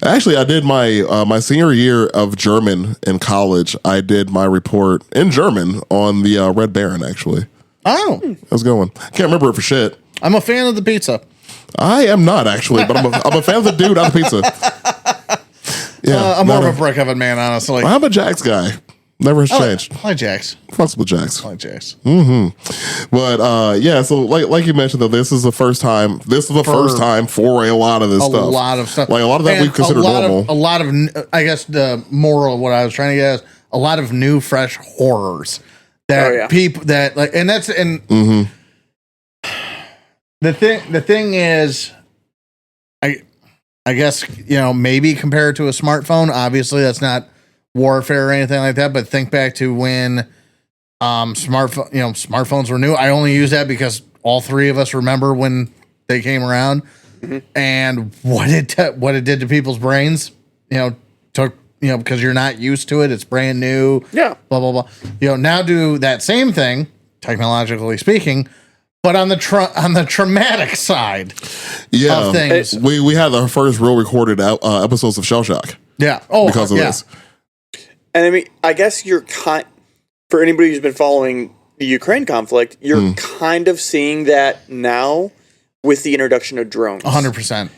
Actually, I did my senior year of German in college. I did my report in German on the Red Baron. Actually, Oh, how's it going? Can't remember it for shit. I'm a fan of the pizza. I am not actually, but I'm a fan of the dude on the pizza. Yeah, I'm more of a brick oven man, honestly. I'm a Jax guy. Never has changed. Hi, Jax. Fucks with Jax. Hi, Jax. But yeah, so like you mentioned though, this is the first time. This is the first time for a lot of this stuff. A lot of stuff. Like a lot of that we consider normal. A lot of, I guess the moral of what I was trying to get is a lot of new, fresh horrors that people that like, and that's the thing is, I guess, maybe compared to a smartphone, obviously that's not warfare or anything like that, but think back to when smartphones were new. I only use that because all three of us remember when they came around and what it did to people's brains, because you're not used to it. It's brand new. Yeah. Blah, blah, blah. Now do that same thing, technologically speaking, but on the traumatic side of things. We had our first real recorded episodes of Shell Shock. Yeah. Because of this. And I mean, I guess for anybody who's been following the Ukraine conflict, you're kind of seeing that now with the introduction of drones. 100%.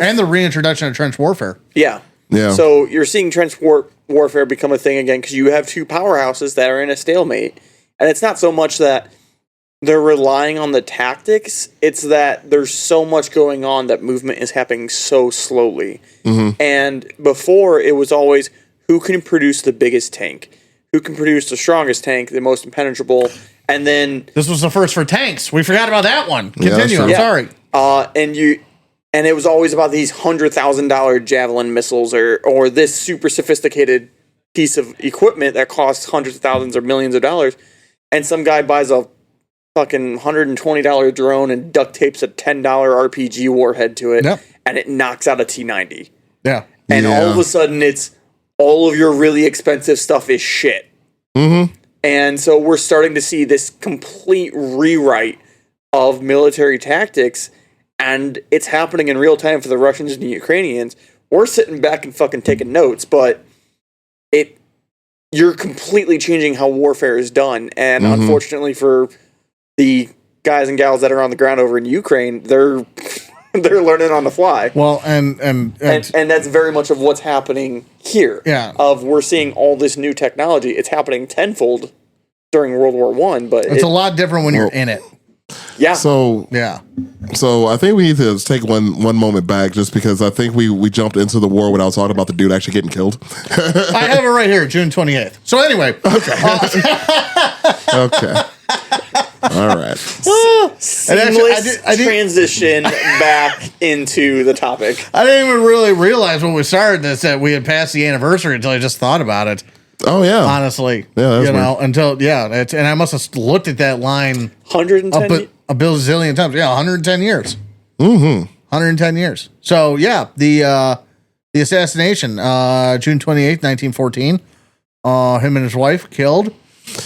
And the reintroduction of trench warfare. Yeah. Yeah. So you're seeing trench warfare become a thing again because you have two powerhouses that are in a stalemate. And it's not so much that they're relying on the tactics, it's that there's so much going on that movement is happening so slowly. And before, it was always who can produce the biggest tank, who can produce the strongest tank, the most impenetrable, and then this was the first for tanks. We forgot about that one. Continue. Yeah, I'm sorry. And it was always about these $100,000 Javelin missiles or this super sophisticated piece of equipment that costs hundreds of thousands or millions of dollars, and some guy buys a fucking $120 drone and duct tapes a $10 RPG warhead to it, and it knocks out a T-90. Yeah. And all of a sudden, it's all of your really expensive stuff is shit. Mm-hmm. And so we're starting to see this complete rewrite of military tactics, and it's happening in real time for the Russians and the Ukrainians. We're sitting back and fucking taking notes, but you're completely changing how warfare is done. And unfortunately for the guys and gals that are on the ground over in Ukraine, they're learning on the fly. Well, and that's very much of what's happening here. Yeah. We're seeing all this new technology. It's happening tenfold during World War I, but it's a lot different when you're in it. Yeah. So I think we need to take one moment back, just because I think we jumped into the war without talking about the dude actually getting killed. I have it right here, June 28th. So anyway. Okay. All right. Seamless transition back into the topic. I didn't even really realize when we started this that we had passed the anniversary until I just thought about it. Oh yeah. Honestly, yeah, that's weird. And I must have looked at that line 110 a billion times. Yeah, 110 years. Mm-hmm. 110 years. So yeah, the assassination, June 28th, 1914. Him and his wife killed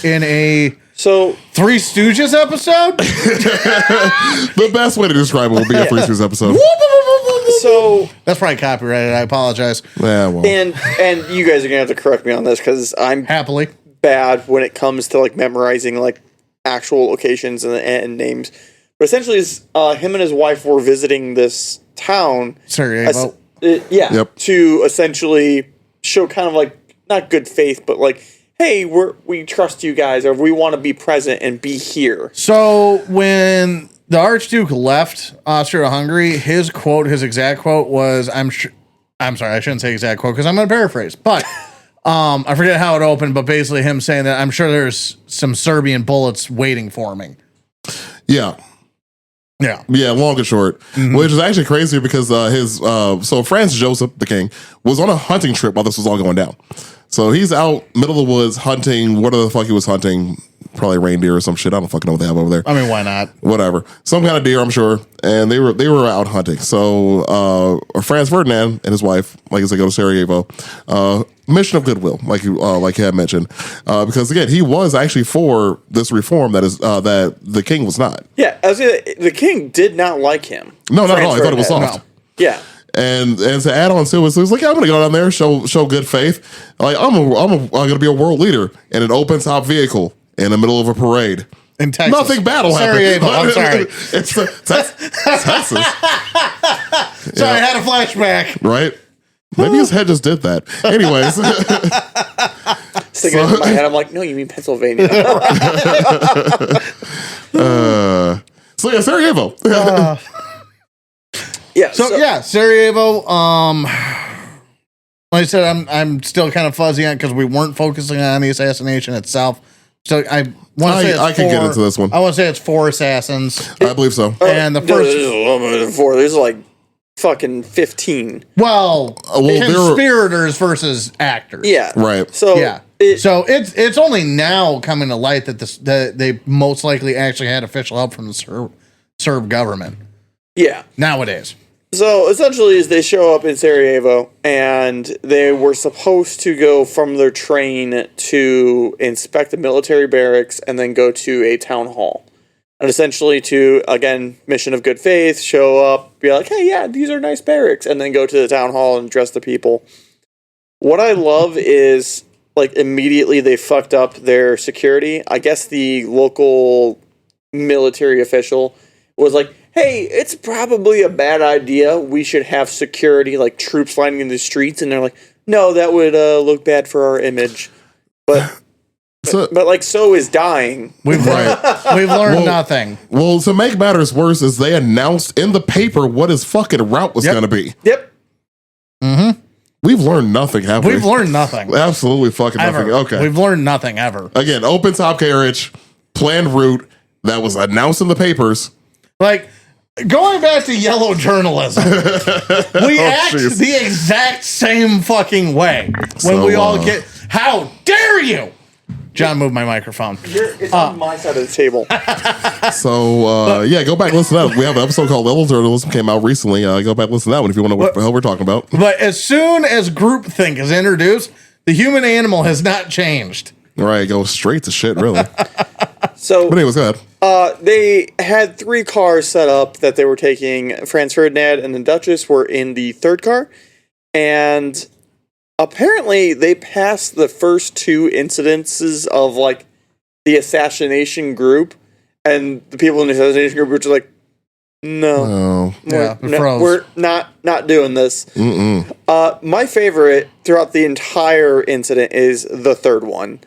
in a Three Stooges episode. The best way to describe it will be a Three Stooges episode. So that's probably copyrighted. I apologize. Yeah, well. And you guys are gonna have to correct me on this because I'm happily bad when it comes to like memorizing like actual locations and names. But essentially, him and his wife were visiting this town, Sarajevo. To essentially show kind of like not good faith, but like, hey, we trust you guys, or we want to be present and be here. So when the Archduke left Austria-Hungary, his exact quote was, I'm sorry, I shouldn't say exact quote because I'm going to paraphrase, but I forget how it opened, but basically him saying that I'm sure there's some Serbian bullets waiting for me. Yeah. Yeah. Yeah, long and short. Which is actually crazy because so Franz Joseph, the king, was on a hunting trip while this was all going down. So he's out middle of the woods hunting. What the fuck he was hunting? Probably reindeer or some shit. I don't fucking know what they have over there. I mean, why not? Whatever. Some kind of deer, I'm sure. And they were out hunting. So Franz Ferdinand and his wife, like I said, go to Sarajevo. Mission of goodwill, like you had mentioned, because again, he was actually for this reform that the king was not. Yeah, the king did not like him. No, not at all. I thought it was soft. No. Yeah. And to add on to it, so he's like, yeah, I'm gonna go down there, show good faith. Like I'm gonna be a world leader in an open top vehicle in the middle of a parade. In Texas. Nothing bad will happen. Sarajevo, I'm sorry. It's Texas. Sorry, I had a flashback. Right? Maybe his head just did that. Anyways. Sticking it in my head, I'm like, no, you mean Pennsylvania. So yeah, Sarajevo. Yeah. So Sarajevo. Like I said, I'm still kind of fuzzy on because we weren't focusing on the assassination itself. So I want to say I can get into this one. I want to say it's 4 assassins. I believe so. And the first, there's a little bit of 4. There's like fucking 15. Well conspirators versus actors. Yeah. Right. So yeah. So it's only now coming to light that that they most likely actually had official help from the Serb government. Yeah. Nowadays. So essentially, they show up in Sarajevo, and they were supposed to go from their train to inspect the military barracks and then go to a town hall. And essentially to, again, mission of good faith, show up, be like, hey, yeah, these are nice barracks, and then go to the town hall and address the people. What I love is, like, immediately they fucked up their security. I guess the local military official was like, hey, it's probably a bad idea. We should have security, like troops lining in the streets. And they're like, no, that would look bad for our image. But so is dying. We've learned nothing. Well, to make matters worse, is they announced in the paper what his fucking route was going to be. Yep. Mm-hmm. We've learned nothing, have we? We've learned nothing. Absolutely fucking ever. nothing. Okay. We've learned nothing ever. Again, open top carriage, planned route that was announced in the papers. Like, going back to yellow journalism, we act the exact same fucking way when we all get, how dare you John moved my microphone. It's on my side of the table. So, yeah, go back and listen to that. We have an episode called Level Journalism came out recently. Go back and listen to that one if you want to know what the hell we're talking about. But as soon as groupthink is introduced, the human animal has not changed. Right, go straight to shit, really. So, But anyways, go ahead. they had 3 cars set up that they were taking. Franz Ferdinand and the Duchess were in the 3rd car. And apparently they passed the first 2 incidences of, like, the assassination group. And the people in the assassination group were just like, no, we're not doing this. My favorite throughout the entire incident is the 3rd one.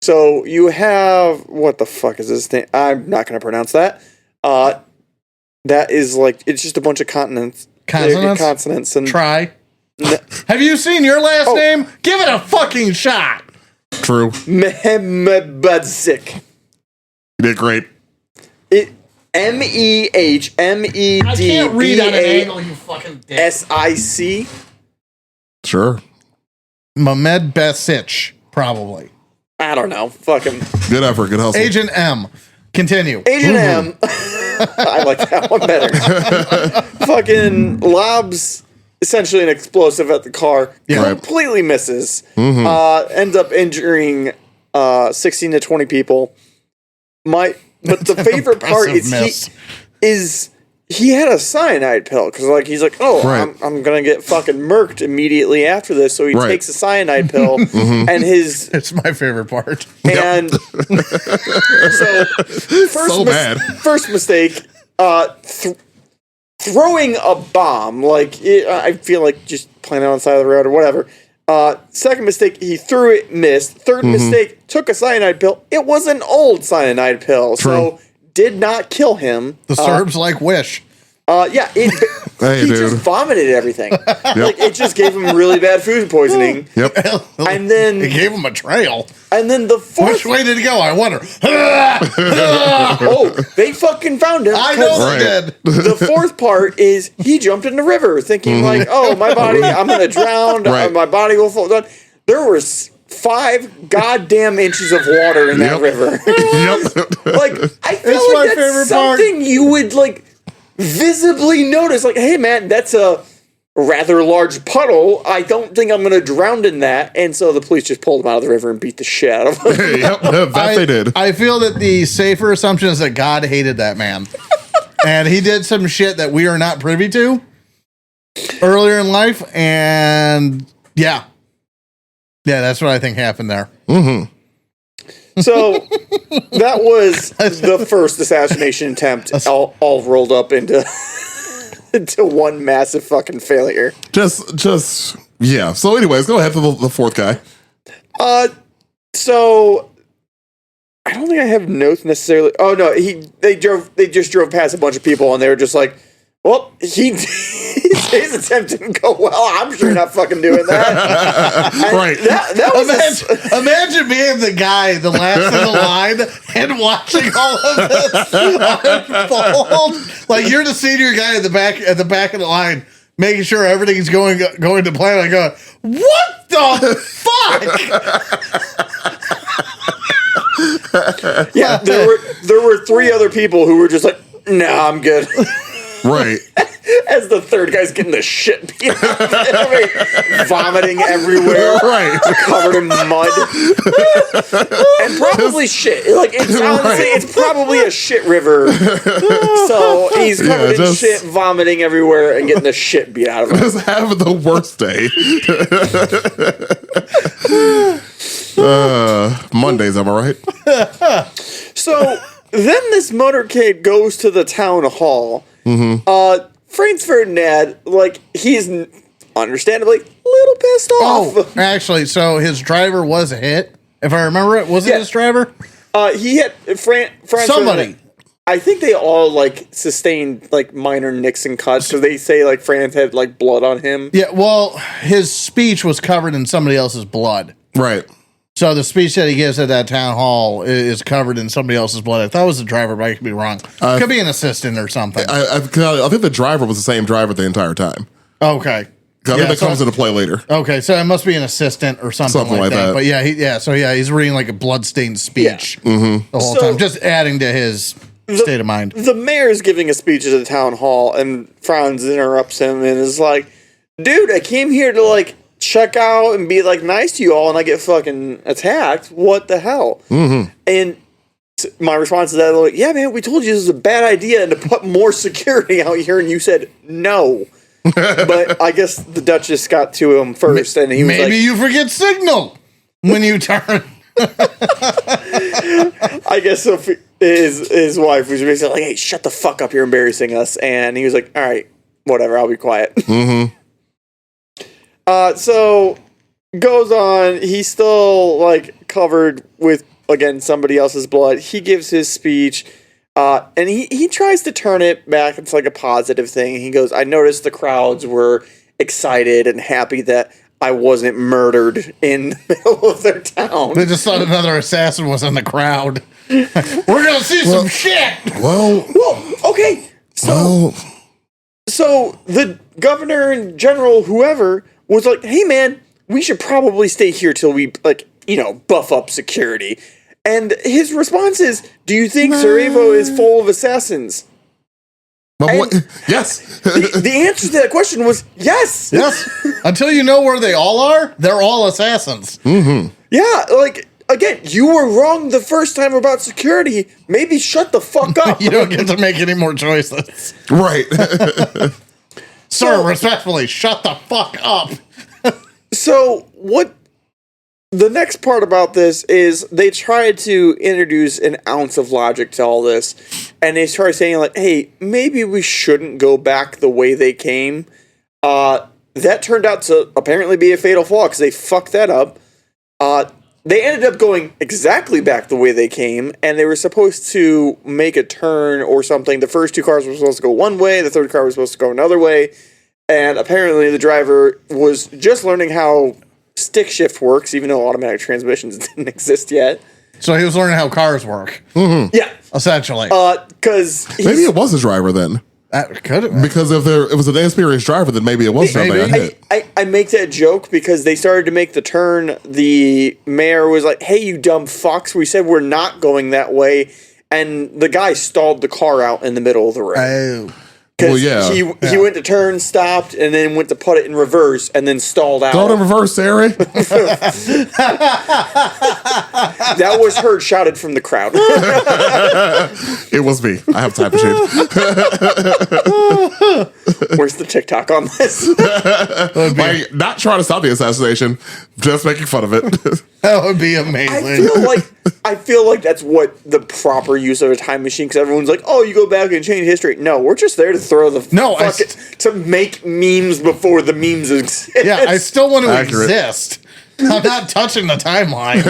So you have, what the fuck is this thing? I'm not going to pronounce that. That is like, it's just a bunch of consonants. Consonants and try. Have you seen your last name? Give it a fucking shot. True. Mehmedzik. You did great. Mehmedda. I can't read on an angle, you fucking dick. Sic. Sure. Mehmed Besic, probably. I don't know. Fucking. Good effort. Good hustle. Agent M. Continue. Agent M. I like that one better. Fucking lobs essentially an explosive at the car. Yeah. Completely misses. Ends up injuring 16 to 20 people. But the favorite part is he had a cyanide pill because like he's like, I'm gonna get fucking murked immediately after this, so he takes a cyanide pill and his it's my favorite part. And so first mistake, throwing a bomb I feel like just playing on the side of the road or whatever. Second mistake, he threw it, missed. Third mistake, took a cyanide pill. It was an old cyanide pill, so did not kill him. The Serbs like Wish. Yeah, he just vomited everything. Like it just gave him really bad food poisoning. Yep. And then it gave him a trail. And then the fourth. Which way did he go? I wonder. They fucking found him. I know they did. The fourth part is he jumped in the river, thinking like, "Oh, my body, I'm gonna drown. My body will fall down." There was 5 goddamn inches of water in that river. Like I feel like that's something you would like visibly notice. Like, hey man, that's a rather large puddle. I don't think I'm going to drown in that. And so the police just pulled him out of the river and beat the shit out of him. That they did. I feel that the safer assumption is that God hated that man. And he did some shit that we are not privy to earlier in life. And yeah, that's what I think happened there. So that was the first assassination attempt, all rolled up into one massive fucking failure. Just yeah. So, anyways, go ahead to the fourth guy. So I don't think I have notes necessarily. Oh no, they just drove past a bunch of people and they were just like, well, his attempt didn't go well. I'm sure not fucking doing that. Right. That was imagine being the guy, the last in the line, and watching all of this unfold. Like you're the senior guy at the back of the line, making sure everything's going to plan. I go, what the fuck? Yeah, there were 3 other people who were just like, nah, I'm good. Right. As the third guy's getting the shit beat out of him, vomiting everywhere, covered in mud, and probably shit. Like it's honestly, it's probably a shit river. So he's covered in shit, vomiting everywhere, and getting the shit beat out of him. Just having the worst day. Mondays, am I right? So then this motorcade goes to the town hall. Franz Ferdinand, like, he's understandably a little pissed off. Oh, actually, so his driver was hit. If I remember it, was it his driver? He hit Franz somebody. Ferdinand. I think they all, like, sustained, like, minor nicks and cuts. So they say, like, Franz had, like, blood on him. Yeah, well, his speech was covered in somebody else's blood. Right. So the speech that he gives at that town hall is covered in somebody else's blood. I thought it was the driver, but I could be wrong. Could be an assistant or something. I think the driver was the same driver the entire time. Okay. I think that comes into play later. Okay, so it must be an assistant or something like that. But he's reading like a bloodstained speech the whole time, just adding to his state of mind. The mayor's giving a speech at the town hall, and Franz interrupts him and is like, dude, I came here to, like, check out and be, like, nice to you all, and I get fucking attacked. What the hell? Mm-hmm. And my response to that, like, yeah, man, we told you this is a bad idea and to put more security out here, and you said no. But I guess the Duchess got to him first, and he was maybe like, you forget signal when you turn. I guess his wife was basically like, hey, shut the fuck up, you're embarrassing us. And he was like, all right, whatever, I'll be quiet. Mm-hmm. So goes on. He's still, like, covered with, again, somebody else's blood. He gives his speech, and he tries to turn it back into, like, a positive thing. He goes, I noticed the crowds were excited and happy that I wasn't murdered in the middle of their town. They just thought another assassin was in the crowd. We're gonna see some shit. Well, okay. So the governor and general, whoever, was like, hey, man, we should probably stay here till we, like, buff up security. And his response is, do you think Sarajevo is full of assassins? Yes. The answer to that question was yes. Yes. Until you know where they all are, they're all assassins. Mm-hmm. Yeah, like, again, you were wrong the first time about security. Maybe shut the fuck up. You don't get to make any more choices. Right. Sir, respectfully, shut the fuck up. So, what the next part about this is they tried to introduce an ounce of logic to all this. And they started saying, like, hey, maybe we shouldn't go back the way they came. That turned out to apparently be a fatal flaw because they fucked that up. They ended up going exactly back the way they came, and they were supposed to make a turn or something. The first two cars were supposed to go one way, the third car was supposed to go another way, and apparently the driver was just learning how stick shift works, even though automatic transmissions didn't exist yet. So he was learning how cars work. Mm-hmm. Yeah. Essentially. Because maybe it was a driver then. That could have been. Because if it was an inexperienced driver, then maybe it was something. I make that joke because they started to make the turn. The mayor was like, hey, you dumb fucks. We said we're not going that way. And the guy stalled the car out in the middle of the road. Oh. Because he went to turn, stopped, and then went to put it in reverse, and then stalled out. Stalled in reverse, Sarah. That was heard shouted from the crowd. It was me. I have time machine. Where's the TikTok on this? Like, not trying to stop the assassination, just making fun of it. That would be amazing. I feel like that's what the proper use of a time machine, because everyone's like, oh, you go back and change history. No, we're just there to throw the to make memes before the memes exist. Yeah, I still want to exist. I'm not touching the timeline.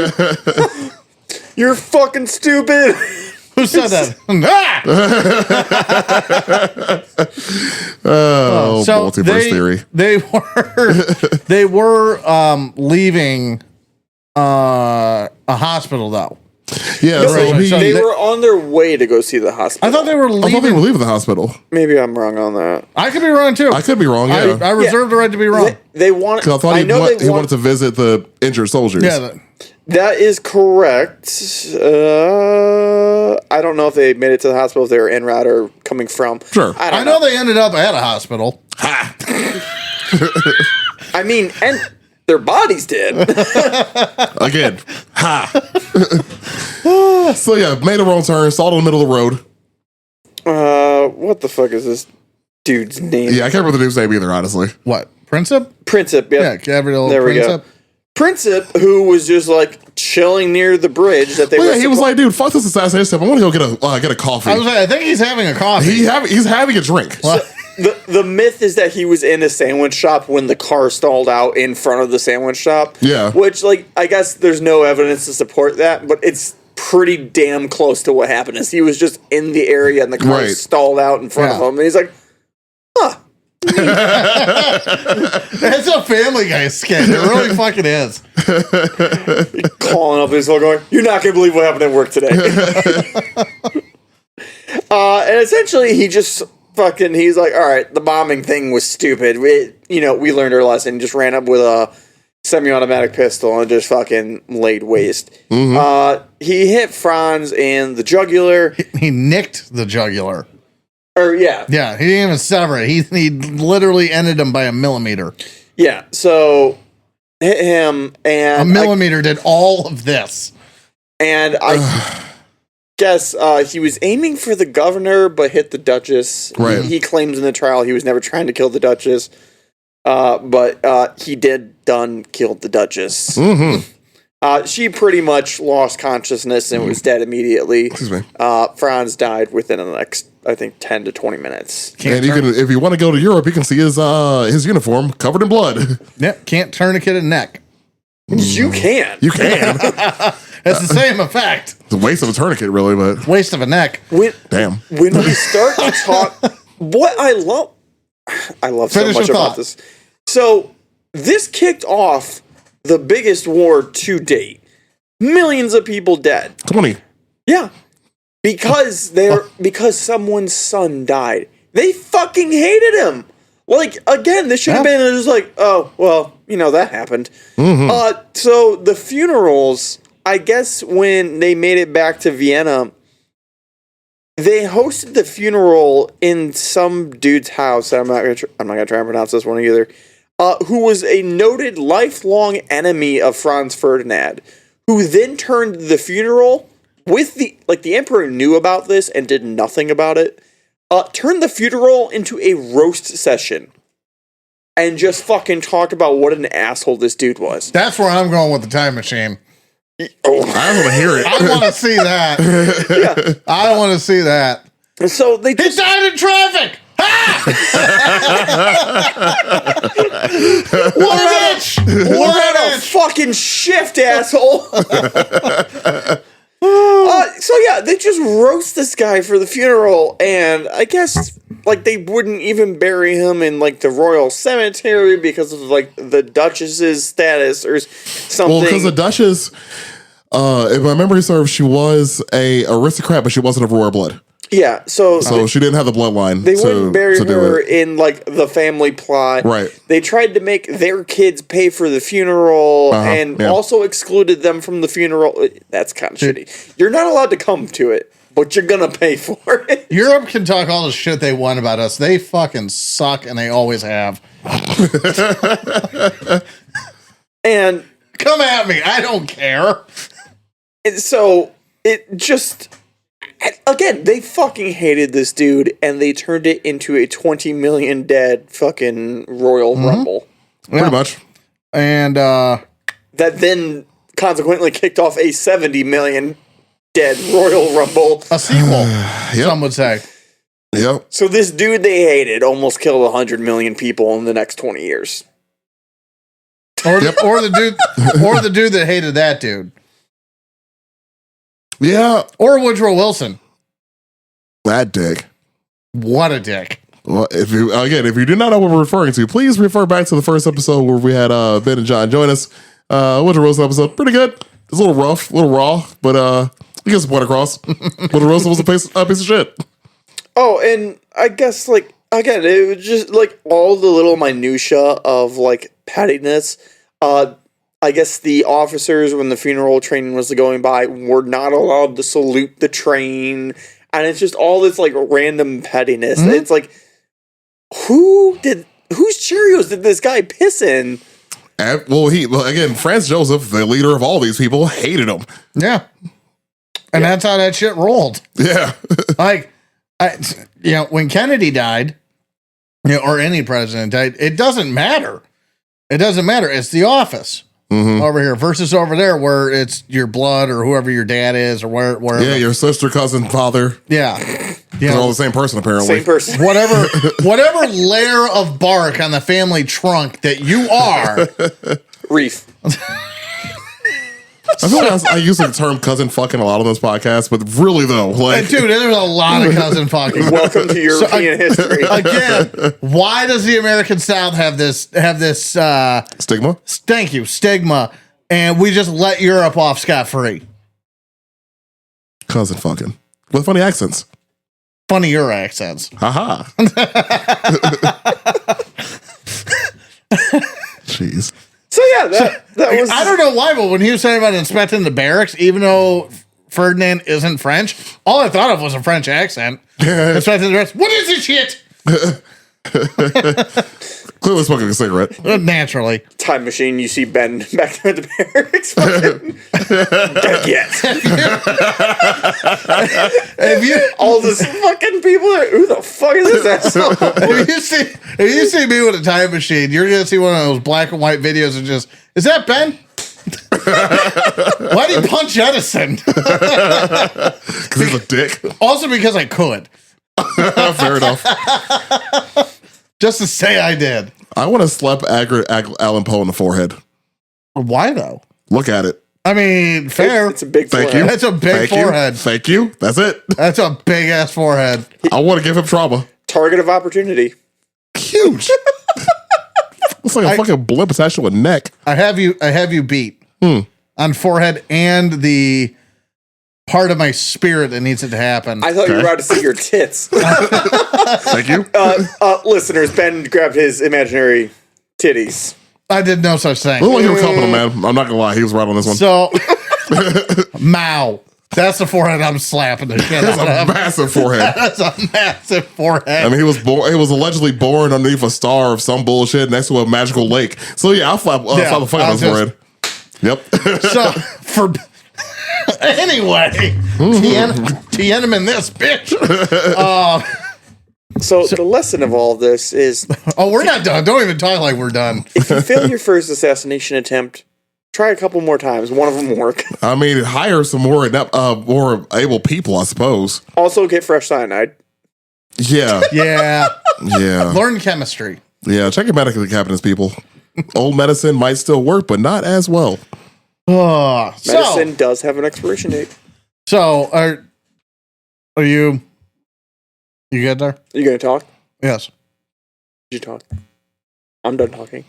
You're fucking stupid. Who said that? So multiverse theory. They were leaving a hospital though. Yeah, they were on their way to go see the hospital. I thought they were leaving the hospital. Maybe I'm wrong on that. I could be wrong too. I could be wrong. Yeah, I reserve the right to be wrong. They wanted. I thought he wanted to visit the injured soldiers. Yeah, that is correct. I don't know if they made it to the hospital, if they were en route or coming from. Sure, I know they ended up at a hospital. Ha. I mean, and their bodies did. Again, ha. So yeah, made a wrong turn, stalled in the middle of the road. What the fuck is this dude's name? Yeah, I can't remember the dude's name either, honestly. What? Princip? Princip, yeah. Yeah, Gabriel there we Princip. Go. Princip, who was just like chilling near the bridge that they were. Yeah, he was like, dude, fuck this assassination stuff. I want to go get a coffee. I think he's having a coffee. He's having a drink. So, the myth is that he was in a sandwich shop when the car stalled out in front of the sandwich shop. Yeah. Which, like, I guess there's no evidence to support that, but it's pretty damn close to what happened. Is he was just in the area and the car stalled out in front of him, and he's like, huh. That's a Family Guy skit. It really fucking is. Calling up his phone going, you're not going to believe what happened at work today. And essentially he just fucking, he's like, all right, the bombing thing was stupid. We learned our lesson. Just ran up with a semi-automatic pistol and just fucking laid waste. He hit Franz in the jugular. He nicked the jugular. Yeah, he didn't even sever it. He literally ended him by a millimeter. Yeah, so hit him, and a millimeter did all of this. And I guess he was aiming for the governor, but hit the Duchess. Right. He claims in the trial he was never trying to kill the Duchess, but he did kill the Duchess. She pretty much lost consciousness and was dead immediately. Excuse me. Franz died within the next, I think, 10 to 20 minutes. And you can, if you want to go to Europe, you can see his uniform covered in blood. Yep, can't tourniquet a neck. You can. You can. It's the same effect. It's a waste of a tourniquet, really, but Waste of a neck. damn. When we start to talk, what I love so Finish much your about thought. this. So this kicked off the biggest war to date. Millions of people dead. 20. Yeah. Because because someone's son died. They fucking hated him. Like, again, this should have been just like, oh, well, that happened. So the funerals, I guess when they made it back to Vienna, they hosted the funeral in some dude's house. I'm not gonna try and pronounce this one either. Who was a noted lifelong enemy of Franz Ferdinand, who then turned the funeral with the emperor knew about this and did nothing about it. Turned the funeral into a roast session and just fucking talk about what an asshole this dude was. That's where I'm going with the time machine. I want to hear it. I want to see that. Yeah. I want to see that. So they He just died in traffic. What a bitch! we're What a on a bitch! fucking shift, asshole. So yeah, they just roast this guy for the funeral, and I guess they wouldn't even bury him in the royal cemetery because of the Duchess's status or something. Well, because the Duchess, if my memory serves, she was a aristocrat, but she wasn't of royal blood. Yeah, so she didn't have the bloodline. they wouldn't bury her in the family plot. Right. They tried to make their kids pay for the funeral and also excluded them from the funeral. That's kind of shitty. You're not allowed to come to it, but you're gonna pay for it. Europe can talk all the shit they want about us. They fucking suck, and they always have. And come at me. I don't care. so it just. Again, they fucking hated this dude, and they turned it into a 20 million dead fucking Royal Rumble. Pretty much. And That then consequently kicked off a 70 million dead Royal Rumble. a sequel, some would say. Yep. So this dude they hated almost killed 100 million people in the next 20 years. Or the dude that hated that dude. Yeah. Or Woodrow Wilson. That dick. What a dick. Well, if you do not know what we're referring to, please refer back to the first episode where we had Ben and John join us. Woodrow Wilson episode, pretty good. It's a little rough, a little raw, but he gets the point across. Woodrow Wilson was a piece of shit. Oh, and I guess again, it was just all the little minutia of pettiness. I guess the officers, when the funeral train was going by, were not allowed to salute the train. And it's just all this random pettiness. It's whose Cheerios did this guy piss in? Again, Franz Joseph, the leader of all these people, hated him. Yeah. And that's how that shit rolled. Yeah. When Kennedy died, or any president died, it doesn't matter. It doesn't matter. It's the office. Over here versus over there where it's your blood or whoever your dad is or wherever. Yeah, your sister, cousin, father. Yeah. They're all the same person, apparently. Same person. Whatever layer of bark on the family trunk that you are. Reef. I feel like I use the term cousin fucking a lot on this podcast, but really though, dude, there's a lot of cousin fucking. Welcome to European history. Again, why does the American South have this stigma? Thank you, stigma, and we just let Europe off scot-free? Cousin fucking with funny accents. funnier accents. Haha. Jeez. So yeah, that was. I don't know why, but when he was saying about inspecting the barracks, even though Ferdinand isn't French, all I thought of was a French accent. Inspecting the barracks. What is this shit? Clearly smoking a cigarette. Naturally. Time machine, you see Ben back there at the barracks. Gotta get. All this fucking people are, who the fuck is this asshole? If you see me with a time machine, you're gonna see one of those black and white videos and just, is that Ben? Why'd he punch Edison? Because he's a dick. Also because I could. Fair enough. Just to say I did. I want to slap Alan Poe in the forehead. Why though? Look at it. I mean, fair. It's a big Thank forehead. you. That's a big forehead. Thank you. That's it. That's a big ass forehead. I want to give him trauma. Target of opportunity. Huge. It's like a fucking blimp attached to a neck. I have you beat on forehead and the part of my spirit that needs it to happen. I thought you were about to see your tits. Thank you. Listeners, Ben grabbed his imaginary titties. I did no such thing. Look like you were complimenting, man. I'm not gonna lie, he was right on this one. So, Mao. That's the forehead I'm slapping the shit That's out a of. massive forehead. That's a massive forehead. I mean, he was allegedly born underneath a star of some bullshit next to a magical lake. So yeah, I'll slap the fuck out of his forehead. Yep. So for anyway, Tiananmen this bitch. So the lesson of all this is, Oh, we're not done. Don't even talk like we're done. if you fail your first assassination attempt, try a couple more times. One of them work. I mean, hire some more able people, I suppose. Also, get fresh cyanide. Yeah. Yeah. Yeah. Learn chemistry. Yeah. Check your medical cabinets, people. Old medicine might still work, but not as well. Medicine does have an expiration date. So are you good there? You gonna talk? Yes. Did you talk? I'm done talking.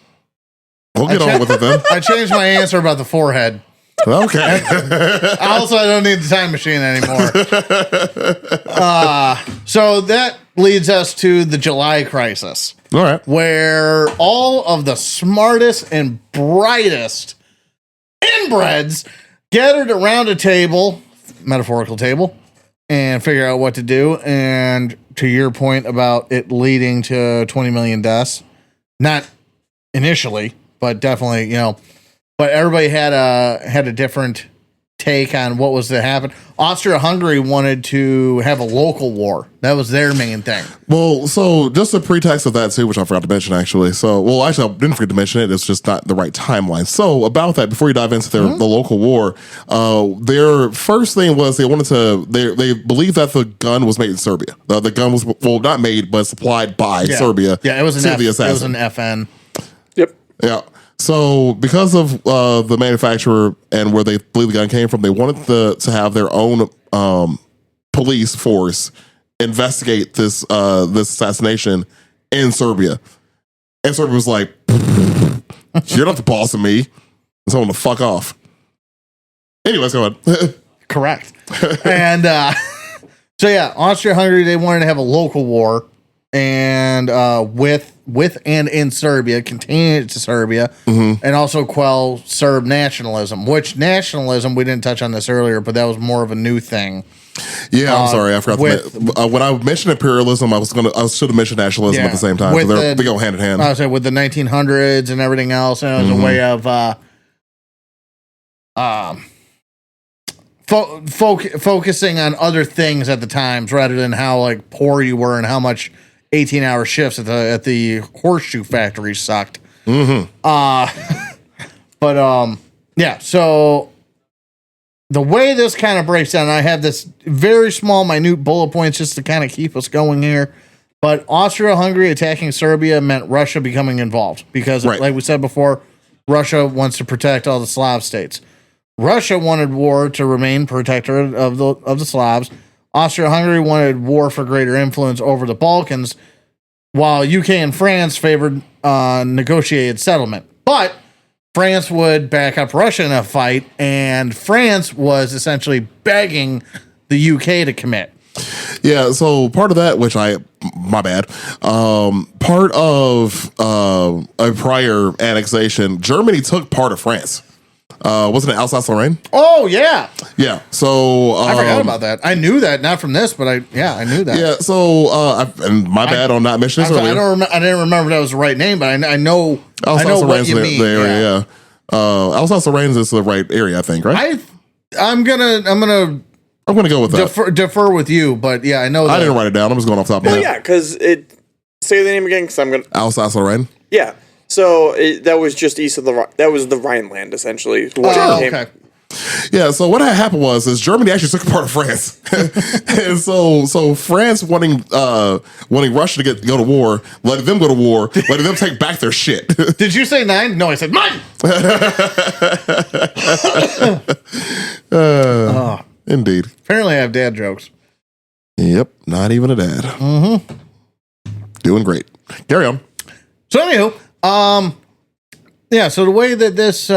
We'll get on with it then. I changed my answer about the forehead. Okay. Also, I don't need the time machine anymore. So that leads us to the July crisis, All right. where all of the smartest and brightest inbreds gathered around a table, metaphorical table, and figure out what to do. And to your point about it leading to 20 million deaths, not initially, but definitely, but everybody had a different take on what was to happen. Austria-Hungary wanted to have a local war. That was their main thing. Well, so just the pretext of that too, which I forgot to mention actually. So, well, actually, I didn't forget to mention it. It's just not the right timeline. So, about that, before you dive into the local war, their first thing was they believed that the gun was made in Serbia. The gun was not made, but supplied by Serbia. Yeah, it was the assassin. It was an FN. Yep. Yeah. So, because of the manufacturer and where they believe the gun came from, they wanted to have their own police force investigate this assassination in Serbia. And Serbia was like, "You're not the boss of me. I'm telling them to fuck off." Anyways, go ahead. Correct. And so yeah, Austria-Hungary, they wanted to have a local war, and with and in Serbia, continue to Serbia, and also quell Serb nationalism. Which nationalism, we didn't touch on this earlier, but that was more of a new thing. Yeah, I'm sorry, I forgot. When I mentioned imperialism, I should have mentioned nationalism at the same time. So they go hand in hand. I was saying with the 1900s and everything else, and it was a way of focusing on other things at the times rather than how like poor you were and how much 18-hour shifts at the horseshoe factory sucked. Yeah. So the way this kind of breaks down, I have this very small, minute bullet points just to kind of keep us going here. But Austria-Hungary attacking Serbia meant Russia becoming involved because, like we said before, Russia wants to protect all the Slav states. Russia wanted war to remain protector of the Slavs. Austria-Hungary wanted war for greater influence over the Balkans, while UK and France favored negotiated settlement. But France would back up Russia in a fight, and France was essentially begging the UK to commit. Yeah, so part of that, my bad, part of a prior annexation, Germany took part of France. Wasn't it Alsace-Lorraine? Oh, yeah. Yeah, so... I forgot about that. I knew that, not from this, but I knew that. Yeah, so, and my bad on not mentioning this earlier. I didn't remember that was the right name, but I know what you mean. The area, yeah. Alsace-Lorraine is the right area, I think, right? I'm gonna go with that. Defer with you, but yeah, I know that. I didn't write it down. I'm just going off the top of my head. Well, yeah, because say the name again, because I'm going to... Alsace-Lorraine? Yeah. So that was just east of that was the Rhineland, essentially. Okay. Yeah, so what happened is Germany actually took part of France. And so France wanting Russia to go to war, letting them go to war, letting them take back their shit. Did you say 9? No, I said mine. Indeed. Apparently I have dad jokes. Yep, not even a dad. Mm-hmm. Doing great. Carry on. So anywho, yeah, so the way that this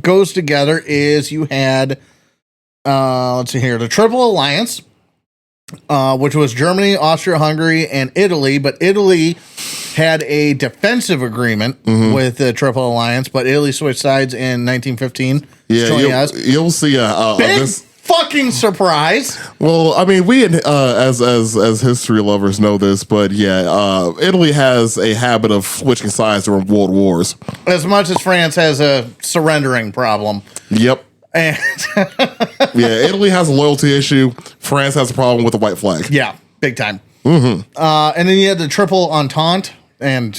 goes together is you had let's see here, the Triple Alliance, which was Germany, Austria-Hungary, and Italy, but Italy had a defensive agreement with the Triple Alliance, but Italy switched sides in 1915. Yeah, you'll see this fucking surprise. Well, I mean, we as history lovers know this, but yeah, Italy has a habit of switching sides during world wars. As much as France has a surrendering problem. Yep. And yeah, Italy has a loyalty issue. France has a problem with the white flag. Yeah, big time. Mm-hmm. And then you had the Triple Entente, and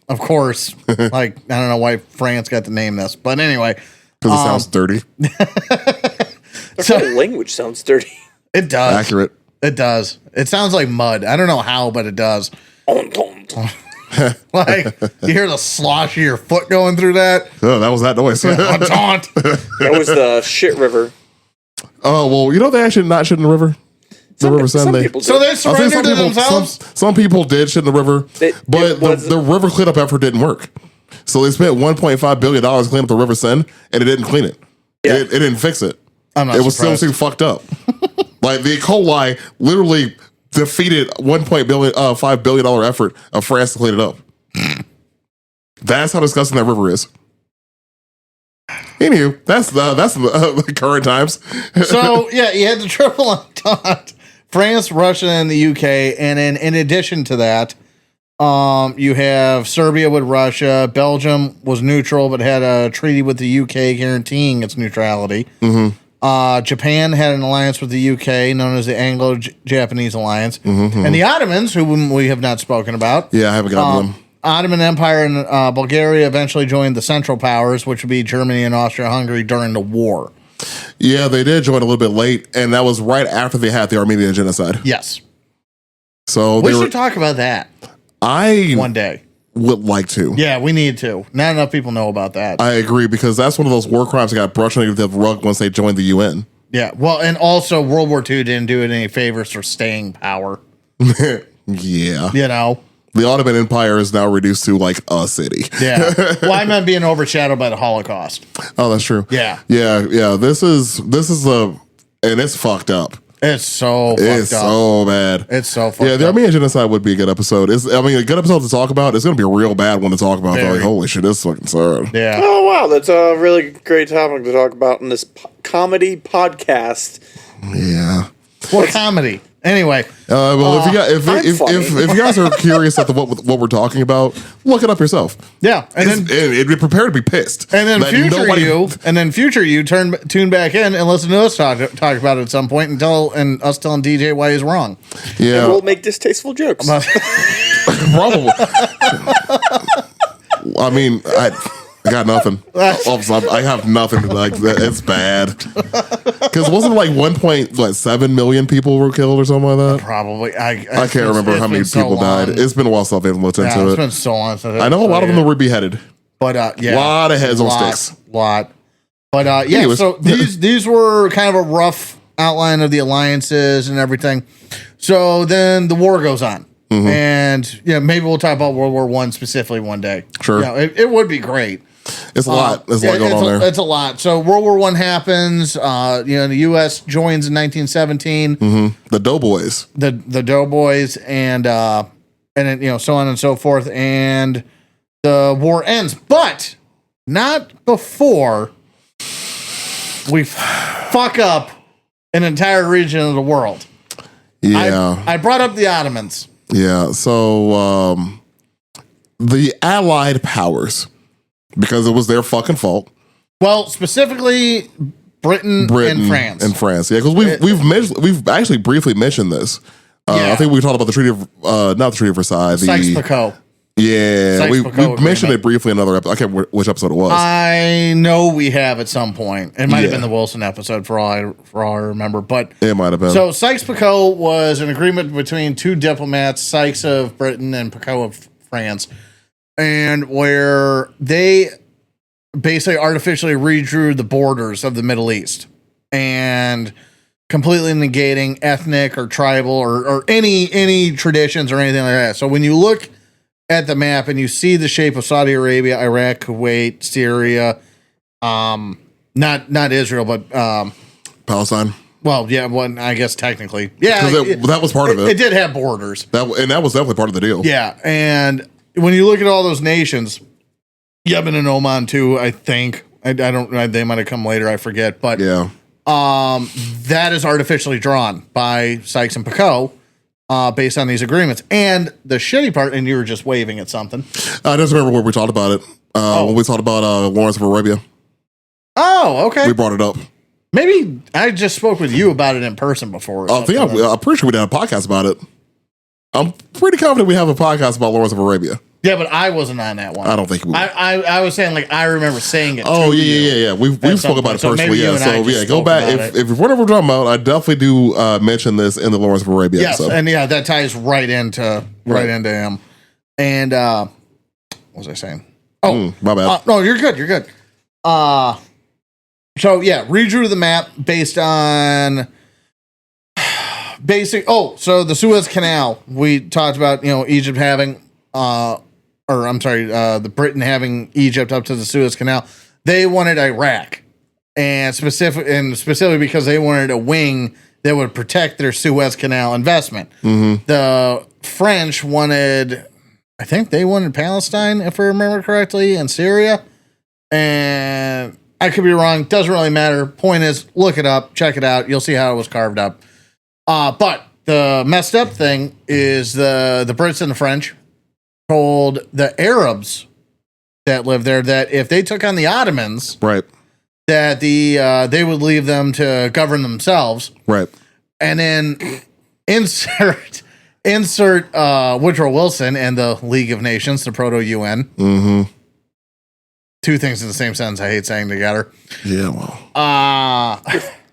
of course, like, I don't know why France got to name this, but anyway. Because it sounds dirty. The whole language sounds dirty. It does. Accurate. It does. It sounds like mud. I don't know how, but it does. Like, you hear the slosh of your foot going through that? Oh, that was that noise. Entente. That was the shit river. Oh, well, you know they actually not shit in the river? The River Seine. So they surrendered to themselves? Some people did shit in the river, but the river cleanup effort didn't work. So they spent $1.5 billion cleaning up the River Seine, and it didn't clean it. Yeah. It didn't fix it. It was still too fucked up. Like, the E. coli literally defeated $1.5 billion effort of France to clean it up. That's how disgusting that river is. Anywho, that's the current times. So, yeah, you had the Triple Entente, France, Russia, and the UK. And then in addition to that, you have Serbia with Russia. Belgium was neutral, but had a treaty with the UK guaranteeing its neutrality. Mm-hmm. Japan had an alliance with the UK, known as the Anglo-Japanese Alliance. Mm-hmm. And the Ottomans, whom we have not spoken about. Yeah, I haven't gotten them. Ottoman Empire and Bulgaria eventually joined the Central Powers, which would be Germany and Austria-Hungary during the war. Yeah, they did join a little bit late, and that was right after they had the Armenian genocide. Yes. So we should talk about that one day. Would like to. Yeah, we need to. Not enough people know about that. I agree, because that's one of those war crimes that got brushed under the rug once they joined the UN. Yeah, well, and also World War II didn't do it any favors for staying power. Yeah. You know? The Ottoman Empire is now reduced to like a city. Yeah. Well, I meant being overshadowed by the Holocaust. Oh, that's true. Yeah. Yeah. This is and it's fucked up. It's so fucked up. It's so bad. It's so fucked up. Yeah, the Armenian genocide would be a good episode. A good episode to talk about. It's going to be a real bad one to talk about. Like, holy shit, this is fucking sad. Yeah. Oh, wow. That's a really great topic to talk about in this comedy podcast. Yeah. What comedy? Anyway, well, if you guys are curious at what we're talking about, look it up yourself. Yeah, and be prepared to be pissed. And then future you tune back in and listen to us talk about it at some point and us telling DJ why he's wrong. Yeah, and we'll make distasteful jokes. Probably. I mean, I got nothing. I have nothing. Like, it's bad. Because wasn't it like 1.7 million people were killed or something like that? Probably. I can't remember how many people died. It's been a while since I've looked into it. It's been so long since I know a lot of them were beheaded. But yeah, a lot of heads on sticks. Lot. But yeah. Anyways, so these were kind of a rough outline of the alliances and everything. So then the war goes on. Mm-hmm. And maybe we'll talk about World War I specifically one day. Sure. It would be great. It's a lot. There's a lot going on there. It's a lot. So World War I happens. The U.S. joins in 1917. The Doughboys. The Doughboys, and then, so on and so forth. And the war ends, but not before we fuck up an entire region of the world. Yeah. I brought up the Ottomans. Yeah. So the Allied powers, because it was their fucking fault. Well, specifically Britain and France. And France. Yeah, because we've actually briefly mentioned this. I think we talked about the Treaty of not the Treaty of Versailles. Sykes-Picot. Yeah, we mentioned it briefly in another episode. I can't remember which episode it was. I know we have at some point. It might have been the Wilson episode for all I remember, but it might have been. So Sykes-Picot was an agreement between two diplomats, Sykes of Britain and Picot of France, and where they basically artificially redrew the borders of the Middle East and completely negating ethnic or tribal or any traditions or anything like that. So when you look at the map and you see the shape of Saudi Arabia, Iraq, Kuwait, Syria, not Israel, but Palestine. Well, yeah, I guess technically, yeah, that was part of it. It did have borders, that was definitely part of the deal. Yeah, and when you look at all those nations, Yemen and Oman too, I think I don't. They might have come later. I forget, but yeah, that is artificially drawn by Sykes and Picot. Based on these agreements. And the shitty part, and you were just waving at something. I just remember where we talked about it. When we talked about Lawrence of Arabia. Oh, okay. We brought it up. Maybe I just spoke with you about it in person before. I'm pretty sure we did a podcast about it. I'm pretty confident we have a podcast about Lawrence of Arabia. Yeah, but I wasn't on that one. I don't think we. I was saying, like, I remember saying it. Oh yeah. We've spoken about it personally. Yeah, so yeah, go back if whatever we're talking about. I definitely do mention this in the Lawrence of Arabia episode. And yeah, that ties right into him. And what was I saying? Oh, my bad. No, you're good. You're good. So yeah, redrew the map based on basic. Oh, so the Suez Canal. We talked about Egypt having the Britain having Egypt up to the Suez Canal. They wanted Iraq, and specifically because they wanted a wing that would protect their Suez Canal investment. Mm-hmm. The French wanted, I think they wanted Palestine, if I remember correctly, and Syria. And I could be wrong. Doesn't really matter. Point is, look it up, check it out. You'll see how it was carved up. But the messed up thing is the Brits and the French told the Arabs that lived there that if they took on the Ottomans, right, that they would leave them to govern themselves, right, and then insert Woodrow Wilson and the League of Nations, the proto UN. Mm-hmm. Two things in the same sentence. I hate saying together. Yeah, well,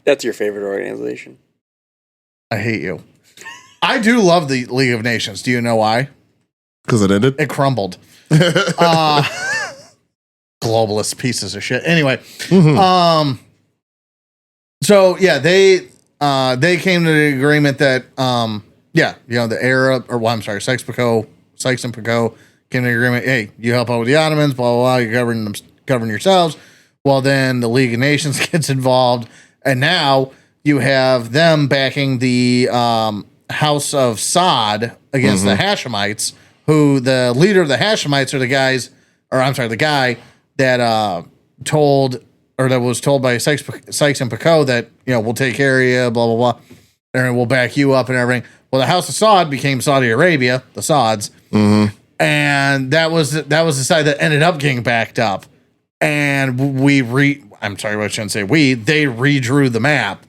that's your favorite organization. I hate you. I do love the League of Nations. Do you know why? Because it ended? It crumbled. Globalist pieces of shit. Anyway. Mm-hmm. So yeah, they came to the agreement that the Arab, Sykes and Picot came to the agreement, hey, you help out with the Ottomans, blah blah blah, you govern yourselves. Well, then the League of Nations gets involved, and now you have them backing the House of Saud against the Hashemites, who the leader of the Hashemites are the guy that was told by Sykes and Picot that, we'll take care of you, blah, blah, blah, and we'll back you up and everything. Well, the House of Saud became Saudi Arabia, the Sauds, and that was the side that ended up getting backed up. And they redrew the map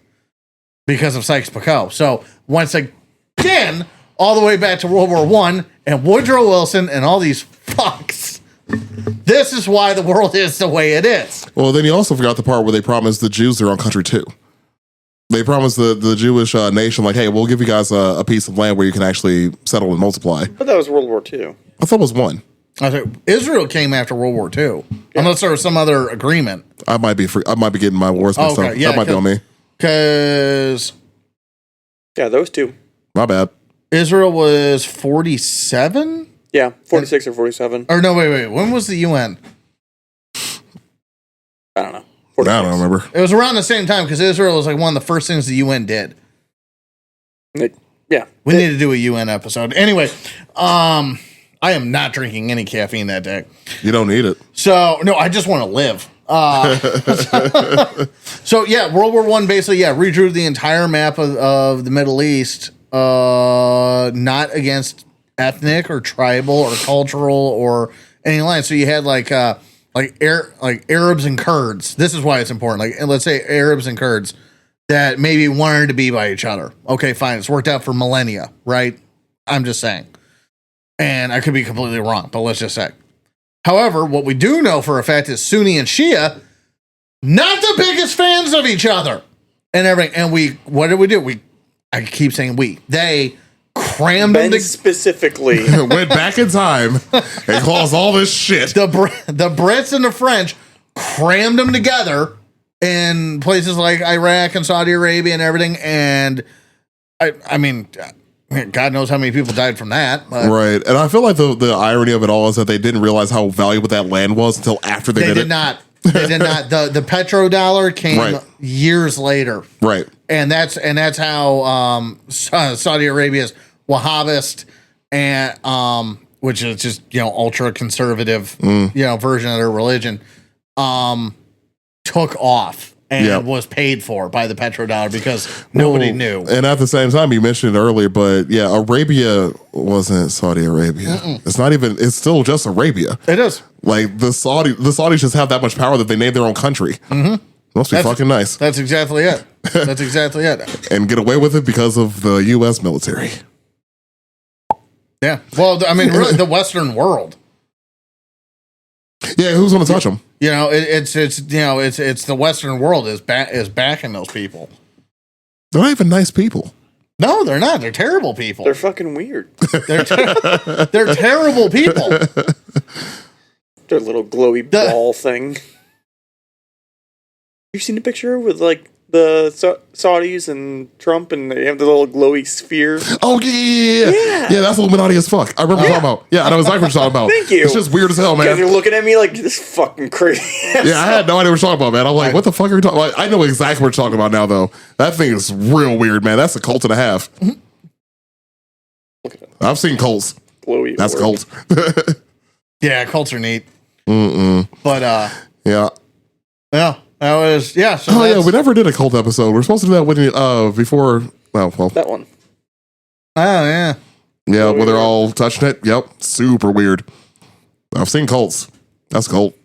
because of Sykes-Picot. So once again, all the way back to World War I and Woodrow Wilson and all these fucks. This is why the world is the way it is. Well, then you also forgot the part where they promised the Jews their own country too. They promised the Jewish nation, like, hey, we'll give you guys a piece of land where you can actually settle and multiply. But that was World War II. I thought it was one. I think Israel came after World War II, unless there was some other agreement. I might be getting my wars mixed up. Yeah, that might be on me. Because those two. My bad. Israel was 47? Yeah, 46 or 47. Or no, wait. When was the UN? I don't remember. It was around the same time because Israel was like one of the first things the UN did. Yeah. We need to do a UN episode. Anyway, I am not drinking any caffeine that day. You don't need it. So, no, I just want to live. So, yeah, World War I basically, redrew the entire map of the Middle East, not against ethnic or tribal or cultural or any line. So you had like Arabs and Kurds. This is why it's important. Like, let's say Arabs and Kurds that maybe wanted to be by each other. Okay, fine. It's worked out for millennia, right? I'm just saying. And I could be completely wrong, but let's just say. However, what we do know for a fact is Sunni and Shia, not the biggest fans of each other and everything. And what did we do? I keep saying they crammed them specifically went back in time and caused all this shit. The Brits and the French crammed them together in places like Iraq and Saudi Arabia and everything. And I mean, God knows how many people died from that. But right. And I feel like the irony of it all is that they didn't realize how valuable that land was until after they did it. Not. They did not. The petrodollar came years later. Right. And that's how Saudi Arabia's Wahhabist and which is just ultra conservative version of their religion took off and was paid for by the petrodollar because nobody knew. And at the same time, you mentioned it earlier, but Arabia wasn't Saudi Arabia. It's not even. It's still just Arabia. It is. Like the Saudis just have that much power that they name their own country. Mm-hmm. Must be fucking nice. That's exactly it. That's exactly it. And get away with it because of the U.S. military. Yeah. Well, I mean, really, the Western world. Yeah, who's going to touch them? It's the Western world is backing those people. They're not even nice people. No, they're not. They're terrible people. They're fucking weird. They're terrible people. Their little glowy ball thing. You seen a picture with like the Saudis and Trump, and they have the little glowy sphere? Oh yeah. That's Illuminati as fuck. I remember what you're talking about. Yeah, I know exactly what you're talking about. Thank you. It's just weird as hell, man. You guys are looking at me like this fucking crazy. Yeah, I had no idea what you're talking about, man. I'm like, what the fuck are you talking about? I know exactly what you're talking about now, though. That thing is real weird, man. That's a cult and a half. Look at it. I've seen cults. Glowy. That's a cult. Yeah, cults are neat. yeah. But that was So we never did a cult episode. We're supposed to do that when before. Well, that one. Oh yeah. Yeah, where they're all touching it. Yep, super weird. I've seen cults. That's a cult.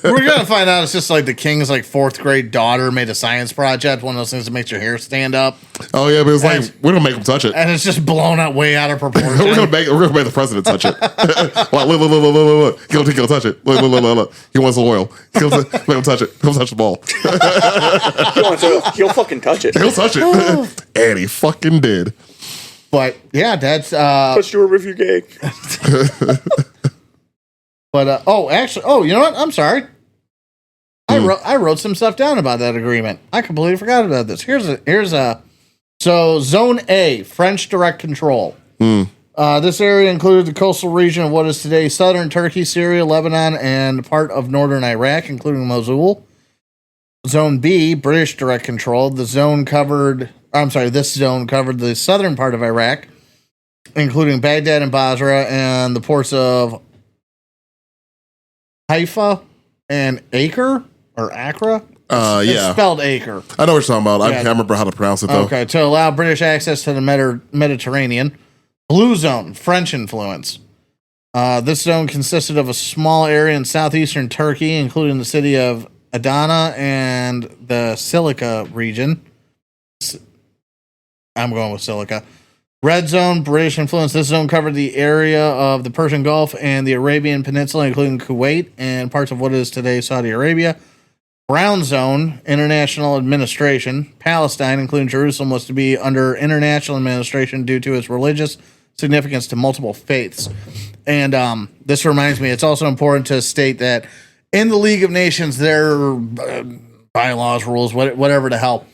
We're gonna find out it's just like the king's like 4th grade daughter made a science project, one of those things that makes your hair stand up. Oh yeah, but it's like we're gonna make them touch it, and it's just blown out way out of proportion. we're gonna make the president touch it. Look, he'll touch it. Look. He wants the oil. Make him touch it. He'll touch the ball. He wants oil. He'll fucking touch it. He'll touch it, and he fucking did. But yeah, that's touched your review gay. But you know what? I'm sorry. I wrote some stuff down about that agreement. I completely forgot about this. So Zone A, French direct control. This area included the coastal region of what is today southern Turkey, Syria, Lebanon, and part of northern Iraq, including Mosul. Zone B, British direct control. This zone covered the southern part of Iraq, including Baghdad and Basra, and the ports of Haifa and Acre or Accra. It's spelled Acre. I know what you're talking about. I can't remember how to pronounce it though. Okay, to allow British access to the Mediterranean. Blue zone, French influence. This zone consisted of a small area in southeastern Turkey, including the city of Adana and the Silica region. I'm going with Silica. Red zone, British influence. This zone covered the area of the Persian Gulf and the Arabian Peninsula, including Kuwait and parts of what is today Saudi Arabia. Brown zone, international administration. Palestine, including Jerusalem, was to be under international administration due to its religious significance to multiple faiths. And this reminds me, it's also important to state that in the League of Nations, their bylaws, rules, whatever the hell,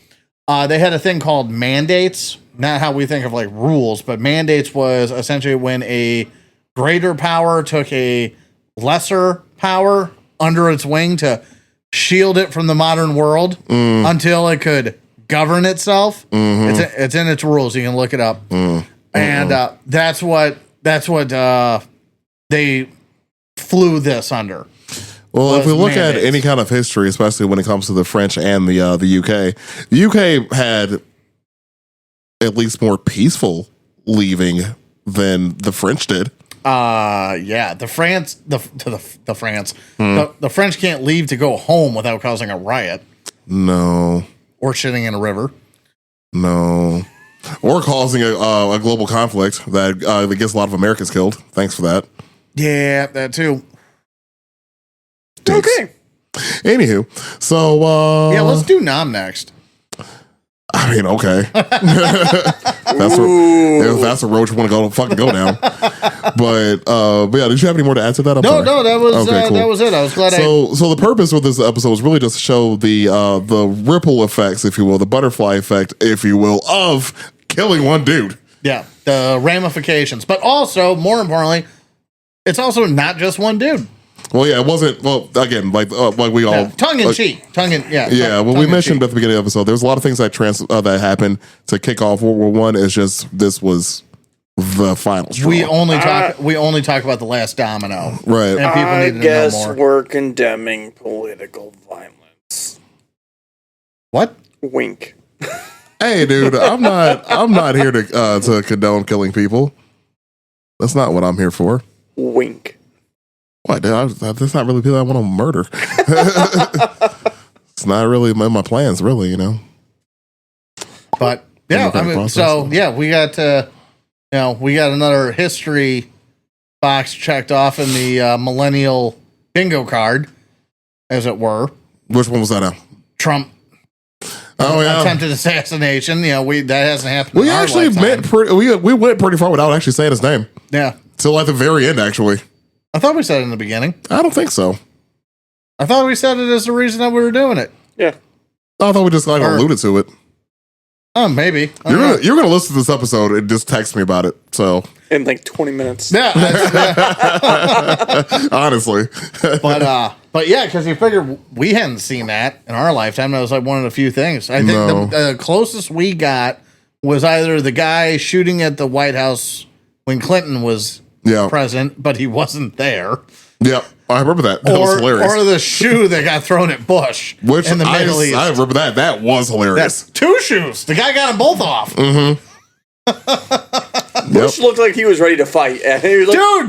they had a thing called mandates. Not how we think of like rules, but mandates was essentially when a greater power took a lesser power under its wing to shield it from the modern world until it could govern itself. It's in its rules. You can look it up. And that's what they flew this under. Well, if we look mandates. at any kind of history, especially when it comes to the French and the UK had at least more peaceful leaving than the French did. The French can't leave to go home without causing a riot. No. Or shitting in a river. No. Or causing a global conflict that gets a lot of Americans killed. Thanks for that. Yeah, that too. Thanks. Okay. Anywho, so yeah, let's do Nam next. I mean, okay. that's a road you want to fucking go down. But yeah, did you have any more to add to that? No, that was okay, cool. that was it. I was glad. So the purpose of this episode was really just to show the ripple effects, if you will, the butterfly effect, if you will, of killing one dude. Yeah, the ramifications, but also more importantly, it's also not just one dude. Well, yeah, it wasn't. Well, again, like we all tongue in cheek, yeah. Well, we mentioned at the beginning of the episode, there's a lot of things that that happened to kick off World War One. It's just this was the final straw. We only talk about the last domino, right? And people need to know more. We're condemning political violence. What? Wink. Hey, dude, I'm not here to condone killing people. That's not what I'm here for. Wink. What? That's not really people I want to murder. It's not really my plans, really, you know. But yeah, I mean, so yeah, we got we got another history box checked off in the millennial bingo card, as it were. Which one was that now? Trump. Oh yeah, attempted assassination. You know, that hasn't happened. We actually we went pretty far without actually saying his name. Yeah, till at the very end, actually. I thought we said it in the beginning. I don't think so. I thought we said it as the reason that we were doing it. Yeah. I thought we just alluded to it. Oh, maybe. You're gonna listen to this episode and just text me about it. So in like 20 minutes. Yeah. Honestly. But yeah, because you figure we hadn't seen that in our lifetime. That was like one of the few things. I think the closest we got was either the guy shooting at the White House when Clinton was president, but he wasn't there. Yeah, I remember that. That was hilarious. Or the shoe that got thrown at Bush in the Middle East. I remember that. That was hilarious. That's 2 shoes. The guy got them both off. Mm-hmm. Bush looked like he was ready to fight. And he was like, dude,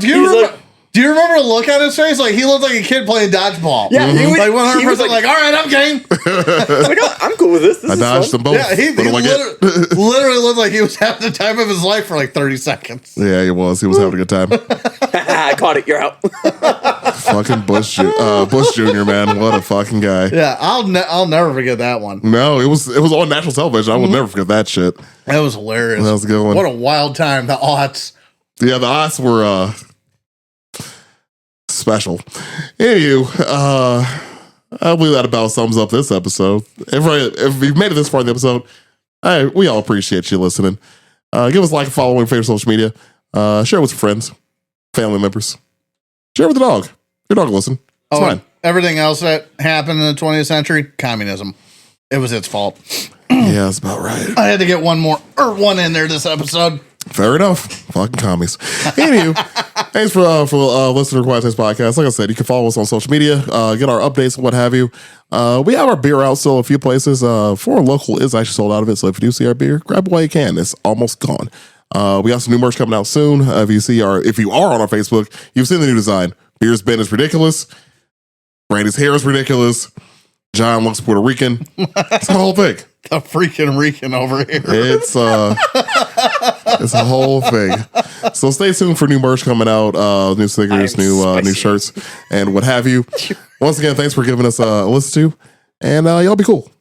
do you remember the look on his face? Like, he looked like a kid playing dodgeball. Yeah, he was like 100% like, all right, I'm game. Like, I'm cool with this. I dodged them both. Yeah, he literally looked like he was having the time of his life for like 30 seconds. Yeah, he was. He was having a good time. I caught it. You're out. Fucking Bush Jr., man. What a fucking guy. Yeah, I'll never forget that one. No, it was on national television. I will never forget that shit. That was hilarious. That was a good one. What a wild time. The aughts. Yeah, the aughts were special. Anywho, I believe that about sums up this episode. If you've made it this far in the episode, we all appreciate you listening. Give us a like and follow on favorite social media. Share with your friends, family members. Share with the dog. Your dog will listen. It's fine. Everything else that happened in the 20th century, communism. It was its fault. Yeah, that's about right. I had to get one in there this episode. Fair enough. Fucking commies. Anywho, thanks for listening to Quiet Taste Podcast. Like I said, you can follow us on social media, get our updates and what have you. We have our beer out still a few places. For local is actually sold out of it. So if you do see our beer, grab it while you can. It's almost gone. We got some new merch coming out soon. If you are on our Facebook, you've seen the new design. Beer's bin is ridiculous. Brandy's hair is ridiculous. John looks Puerto Rican. It's the whole thing. The freaking Rican over here. It's a whole thing. So stay tuned for new merch coming out, new stickers, new shirts, and what have you. Once again, thanks for giving us a listen to, and y'all be cool.